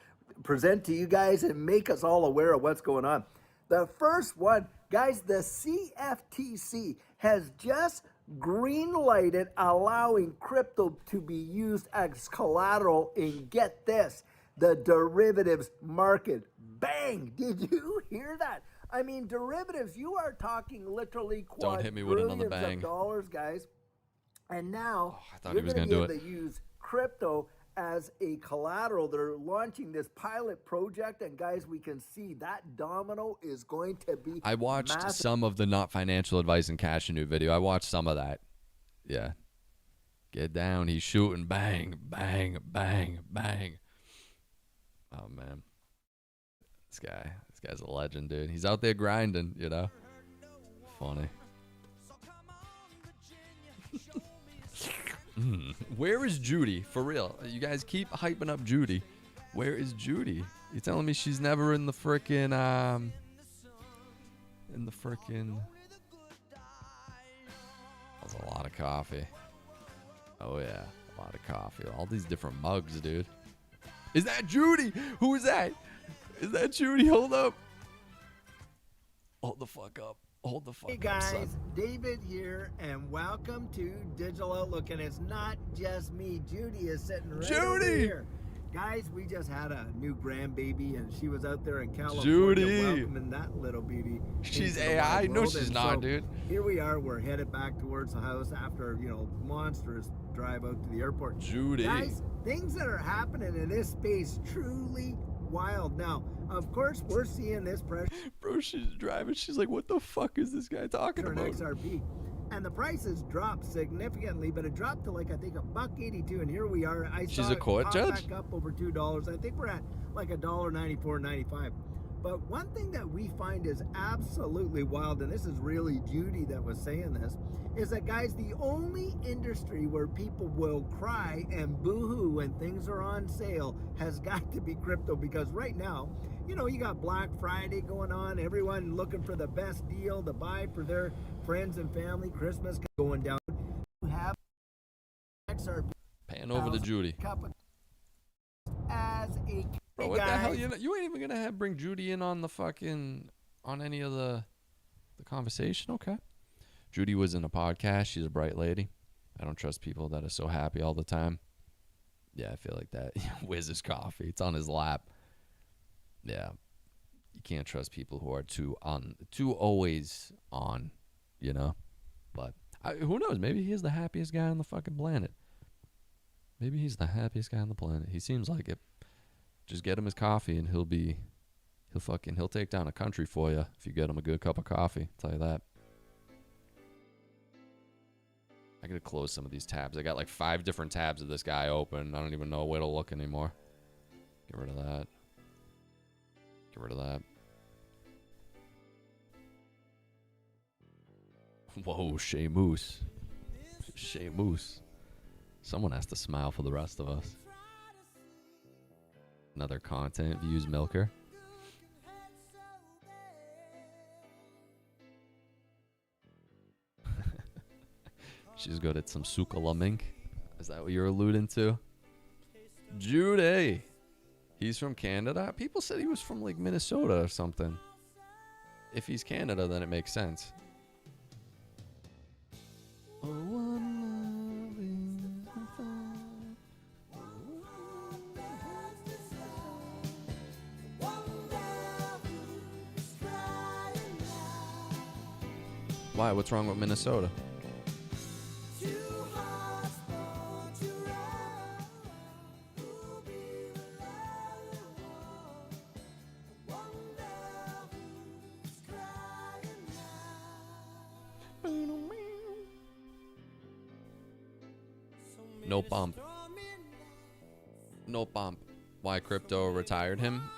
present to you guys and make us all aware of what's going on. The first one, guys, the CFTC has just green-lighted allowing crypto to be used as collateral in, get this, the derivatives market. Bang! Did you hear that? I mean, derivatives, you are talking literally Don't hit me with another bang. Of dollars, guys. And now I thought he was going to do it. You're going to be able to use crypto as a collateral. They're launching this pilot project, and guys, we can see that domino is going to be I watched massive. some of the Not Financial Advice and Cash New video. I watched some of that. Yeah. Get down. He's shooting. Bang, bang, bang, bang. Oh, man. This guy's a legend, dude. He's out there grinding, funny. Where is Judy? For real. You guys keep hyping up Judy. Where is Judy? You telling me she's never in the frickin' That's a lot of coffee. Oh yeah, a lot of coffee. All these different mugs, dude. Is that Judy? Who is that? Is that Judy? Hold up. Hold the fuck up. Hold the fuck Hey up, guys, son. David here, and welcome to Digital Outlook. And it's not just me. Judy is sitting right over here. Guys, we just had a new grandbaby, and she was out there in California Judy. welcoming that little beauty. She's into the AI. wide No, world. she's And not, so dude. Here we are. We're headed back towards the house after, monstrous drive out to the airport. Judy. Guys, things that are happening in this space truly wild. Now, of course, we're seeing this pressure. Bro, she's driving. She's like, what the fuck is this guy talking An about? XRP, and the prices dropped significantly, but it dropped to like I think $1.82, and here we are. She's a court judge? Back up over $2. I think we're at like $1.94.95. But one thing that we find is absolutely wild, and this is really Judy that was saying this, is that guys, the only industry where people will cry and boo-hoo when things are on sale has got to be crypto, because right now, you got Black Friday going on, everyone looking for the best deal to buy for their friends and family, Christmas going down. You have XRP. Pan over to Judy. As a Bro, what the hell? You ain't even gonna bring Judy in on the fucking on any of the conversation, okay? Judy was in a podcast. She's a bright lady. I don't trust people that are so happy all the time. Yeah, I feel like that. Where's his coffee? It's on his lap. Yeah, you can't trust people who are too always on, But who knows? Maybe he is the happiest guy on the fucking planet. Maybe he's the happiest guy on the planet. He seems like it. Just get him his coffee and he'll take down a country for you if you get him a good cup of coffee. I'll tell you that. I gotta close some of these tabs. I got like 5 different tabs of this guy open. I don't even know where to look anymore. Get rid of that. Get rid of that. Whoa, Seamus. Seamus. Someone has to smile for the rest of us. Another content views milker. She's good at some sukalamink. Is that what you're alluding to? Judy. He's from Canada. People said he was from like Minnesota or something. If he's Canada, then it makes sense. Why? What's wrong with Minnesota? No bump. No bump. Why crypto retired him?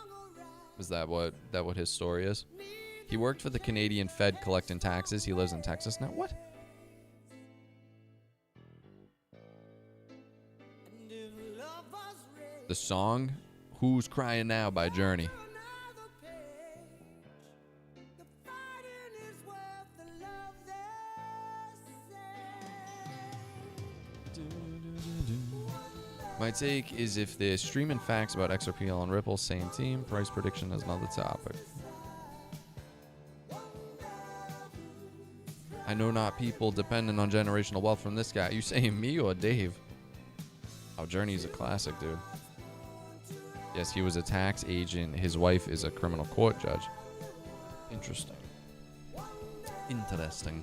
Is that what his story is? He worked for the Canadian Fed collecting taxes. He lives in Texas now. What? The song Who's Crying Now by Journey. My take is if they're streaming facts about XRP on Ripple, same team. Price prediction is another topic. I know not people dependent on generational wealth from this guy. Are you saying me or Dave? Oh, Journey's a classic, dude. Yes, he was a tax agent. His wife is a criminal court judge. Interesting. Interesting.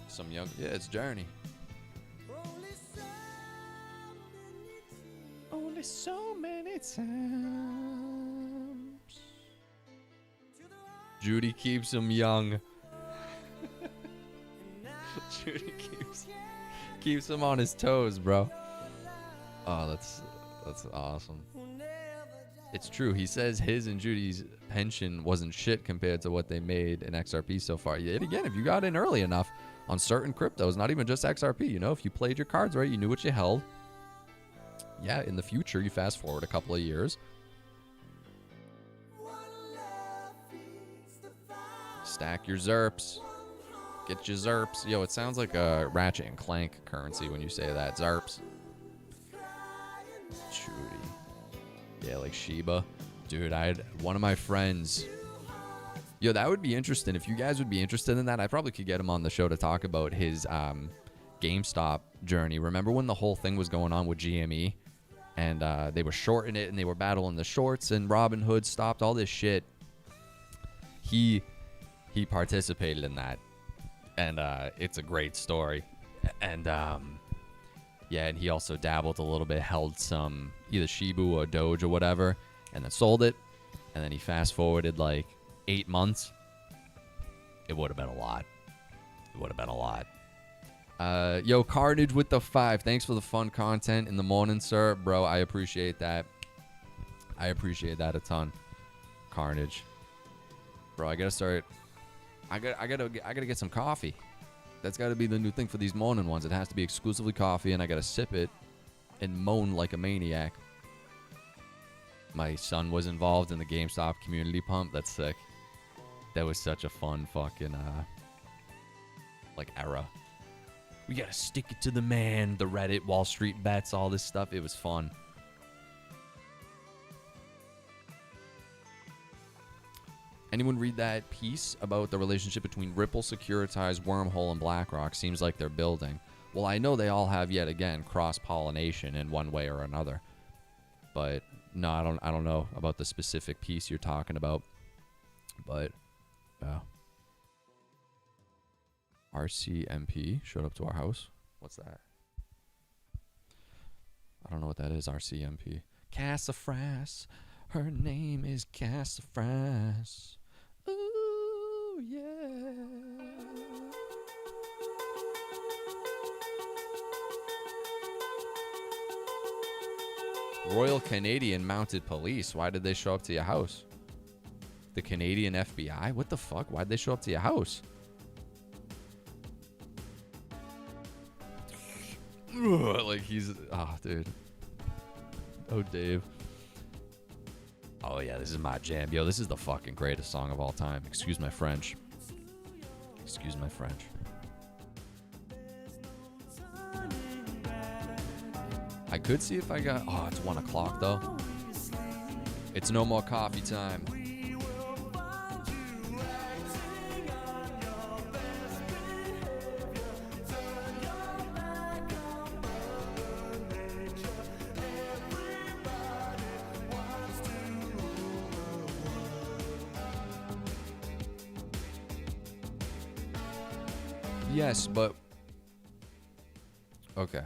Some young... Yeah, it's Journey. Only so many times. Judy keeps him young. Judy keeps him on his toes, bro. Oh, that's awesome. It's true. He says his and Judy's pension wasn't shit compared to what they made in XRP so far. Yet again, if you got in early enough on certain cryptos, not even just XRP, you know, if you played your cards right, you knew what you held. Yeah, in the future, you fast forward a couple of years. Stack your ZERPs. Get your ZERPs. Yo, it sounds like a Ratchet and Clank currency when you say that. ZERPs. Judy. Yeah, like Shiba. Dude, I had one of my friends. Yo, that would be interesting. If you guys would be interested in that, I probably could get him on the show to talk about his GameStop journey. Remember when the whole thing was going on with GME? And they were shorting it and they were battling the shorts and Robinhood stopped all this shit. He participated in that. And it's a great story. And yeah, and he also dabbled a little bit, held some either Shibu or Doge or whatever, and then sold it. And then he fast forwarded like 8 months. It would have been a lot. It would have been a lot. Yo, Carnage with the 5. Thanks for the fun content in the morning, sir. Bro, I appreciate that. I appreciate that a ton. Carnage. Bro, I gotta start. I gotta get some coffee. That's got to be the new thing for these morning ones. It has to be exclusively coffee, and I got to sip it and moan like a maniac. My son was involved in the GameStop community pump. That's sick. That was such a fun fucking, like, era. We got to stick it to the man, the Reddit, Wall Street bets, all this stuff. It was fun. Anyone read that piece about the relationship between Ripple, Securitize, Wormhole, and BlackRock? Seems like they're building. Well, I know they all have, yet again, cross-pollination in one way or another. But no, I don't know about the specific piece you're talking about. But RCMP showed up to our house. What's that? I don't know what that is. RCMP. Cassafras. Her name is Cassafras. Ooh, yeah. Royal Canadian Mounted Police. Why did they show up to your house? The Canadian FBI? What the fuck? Why'd they show up to your house? Like he's... Oh, dude. Oh, Dave. Oh, yeah, this is my jam. Yo, this is the fucking greatest song of all time. Excuse my French. Excuse my French. I could see if I got... Oh, it's 1 o'clock, though. It's no more coffee time. Yes, but... Okay.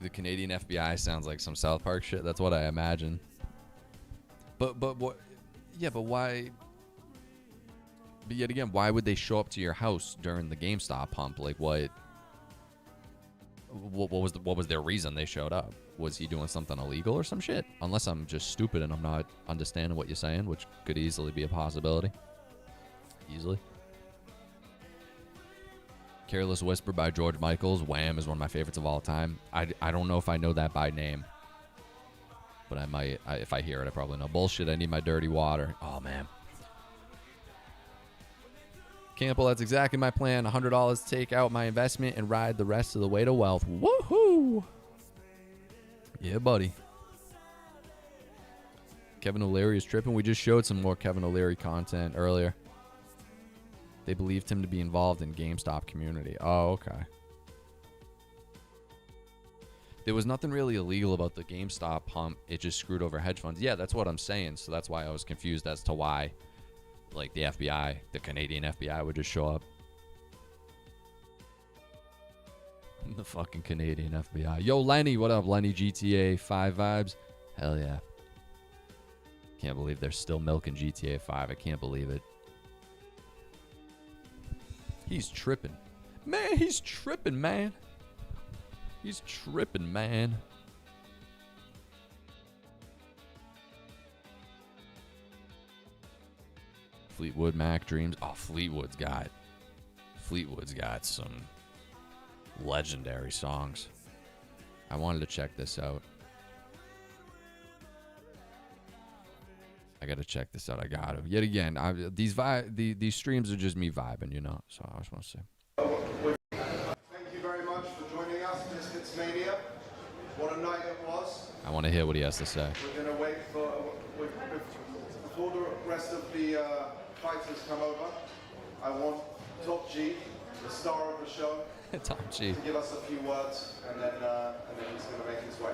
The Canadian FBI sounds like some South Park shit. That's what I imagine. But what... Yeah, but why... But yet again, why would they show up to your house during the GameStop pump? Like, what was their reason they showed up? Was he doing something illegal or some shit? Unless I'm just stupid and I'm not understanding what you're saying, which could easily be a possibility. Easily. Careless Whisper by George Michaels. Wham! Is one of my favorites of all time. I don't know if I know that by name. But I might. If I hear it, I probably know. Bullshit, I need my dirty water. Oh, man. Campbell, that's exactly my plan. $100 to take out my investment and ride the rest of the way to wealth. Woohoo! Yeah, buddy. Kevin O'Leary is tripping. We just showed some more Kevin O'Leary content earlier. They believed him to be involved in GameStop community. Oh, okay. There was nothing really illegal about the GameStop pump. It just screwed over hedge funds. Yeah, that's what I'm saying. So that's why I was confused as to why, like, the FBI, the Canadian FBI, would just show up. The fucking Canadian FBI. Yo, Lenny, what up, Lenny? GTA 5 vibes? Hell yeah. Can't believe they're still milking GTA 5. I can't believe it. He's tripping. Man, he's tripping, man. He's tripping, man. Fleetwood Mac Dreams. Oh, Fleetwood's got some legendary songs. I wanted to check this out. I gotta check this out. I got to. Yet again, these streams are just me vibing, you know. So I just want to say. Thank you very much for joining us, Misfits Mania. What a night it was. I want to hear what he has to say. We're going to wait before the rest of the fighters come over. I want Top G, the star of the show, Top G, to give us a few words, and then he's going to make his way.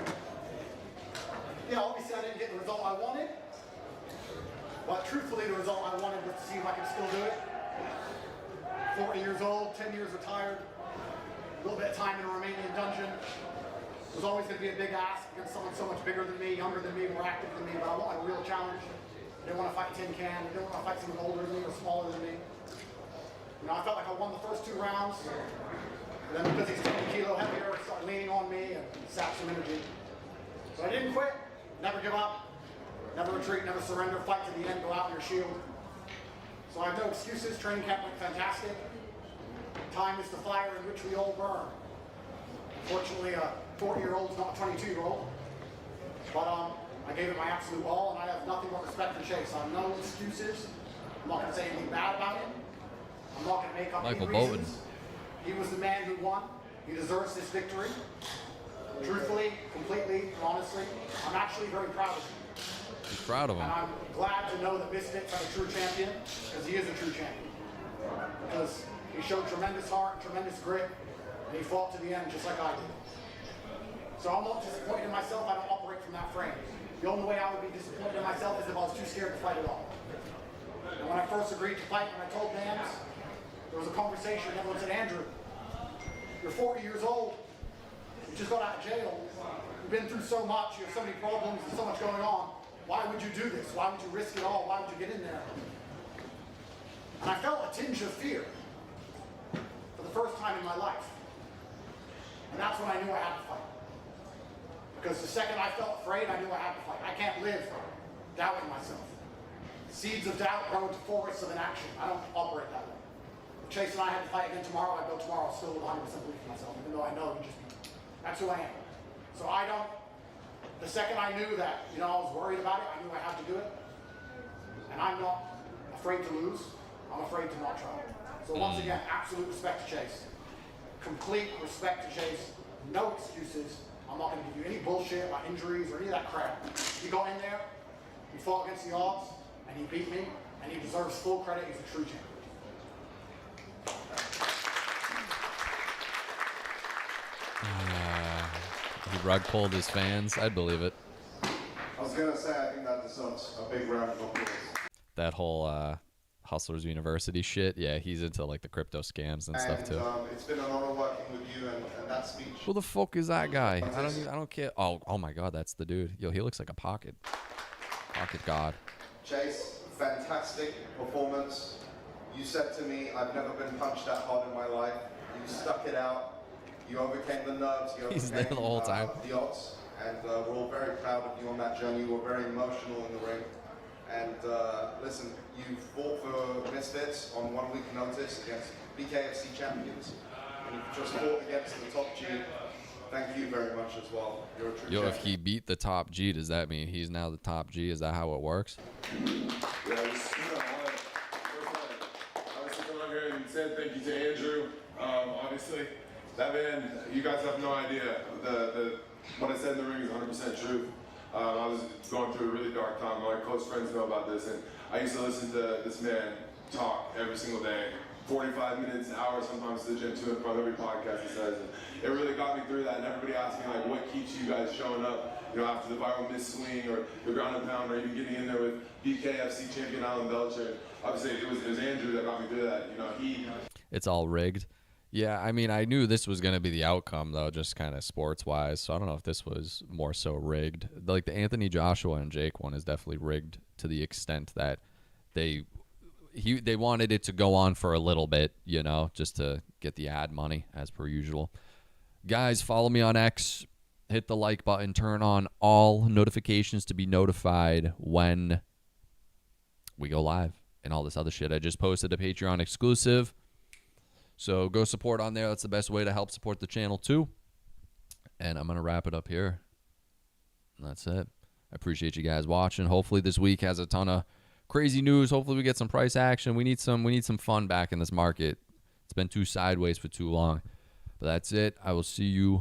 Yeah, obviously I didn't get the result I wanted, but truthfully the result I wanted was to see if I could still do it. 40 years old, 10 years retired, a little bit of time in a Romanian dungeon. It was always going to be a big ask against someone so much bigger than me, younger than me, more active than me, but I wanted a real challenge. I didn't want to fight Tin Can, I didn't want to fight someone older than me or smaller than me. You know, I felt like I won the first 2 rounds, and then because he's 20 kilo heavier, he started leaning on me and sapped some energy. But I didn't quit, never give up, never retreat, never surrender, fight to the end, go out in your shield. So I have no excuses, training camp went fantastic. Time is the fire in which we all burn. Unfortunately, a 40-year-old is not a 22-year-old. But I gave it my absolute all, and I have nothing but respect for Chase. I have no excuses. I'm not going to say anything bad about him. I'm not going to make up any reasons. He was the man who won. He deserves this victory. Truthfully, completely, and honestly, I'm actually very proud of him. He's proud of him. And I'm glad to know that Misfits have a true champion, because he is a true champion. Because he showed tremendous heart, tremendous grit, and he fought to the end just like I did. So I'm not disappointed in myself. I don't operate from that frame. The only way I would be disappointed in myself is if I was too scared to fight at all. And when I first agreed to fight, when I told Vance, there was a conversation, and everyone said, Andrew, you're 40 years old. You just got out of jail. You've been through so much. You have so many problems and so much going on. Why would you do this? Why would you risk it all? Why would you get in there? And I felt a tinge of fear for the first time in my life. And that's when I knew I had to fight. Because the second I felt afraid, I knew I had to fight. I can't live doubting myself. Seeds of doubt grow into forests of inaction. I don't operate that way. If Chase and I had to fight again tomorrow, I'd go tomorrow still with 100% belief in myself, even though I know that's who I am. So the second I knew that, I was worried about it, I knew I had to do it. And I'm not afraid to lose. I'm afraid to not try. So once again, absolute respect to Chase. Complete respect to Chase. No excuses. I'm not going to give you any bullshit about injuries or any of that crap. He got in there, he fought against the odds, and he beat me, and he deserves full credit. He's a true champion. He rug pulled his fans. I'd believe it. I was going to say, I think that deserves a big round of applause. That whole Hustlers University shit. Yeah, he's into like the crypto scams and stuff too. It's been an honor working with you and that speech. Who the fuck is that guy? I don't care. Oh my god, that's the dude. Yo, he looks like a pocket god. Chase, fantastic performance. You said to me, I've never been punched that hard in my life. You stuck it out. You overcame the nerves. You He's there the whole time. The odds. And we're all very proud of you on that journey. You were very emotional in the ring. And listen, you fought for Misfits on 1 week notice against BKFC champions. And you just fought against the Top G. Thank you very much as well. You're a true champion. If he beat the Top G, does that mean he's now the Top G? Is that how it works? Yeah, obviously come out here and say thank you to Andrew. Obviously, that man, you guys have no idea. What I said in the ring is 100% true. I was going through a really dark time. My close friends know about this, and I used to listen to this man talk every single day, 45 minutes, an hour, sometimes to the gym too, in front of every podcast he says. And it really got me through that. And everybody asked me, like, what keeps you guys showing up, after the viral miss swing or the ground and pound, or even getting in there with BKFC champion Alan Belcher. Obviously, it was Andrew that got me through that. It's all rigged. Yeah, I mean, I knew this was going to be the outcome, though, just kind of sports-wise. So I don't know if this was more so rigged. Like, the Anthony Joshua and Jake one is definitely rigged to the extent that they wanted it to go on for a little bit, just to get the ad money, as per usual. Guys, follow me on X. Hit the like button. Turn on all notifications to be notified when we go live. and all this other shit. I just posted a Patreon exclusive. So go support on there. That's the best way to help support the channel too. And I'm going to wrap it up here. And that's it. I appreciate you guys watching. Hopefully this week has a ton of crazy news. Hopefully we get some price action. We need some fun back in this market. It's been too sideways for too long. But that's it. I will see you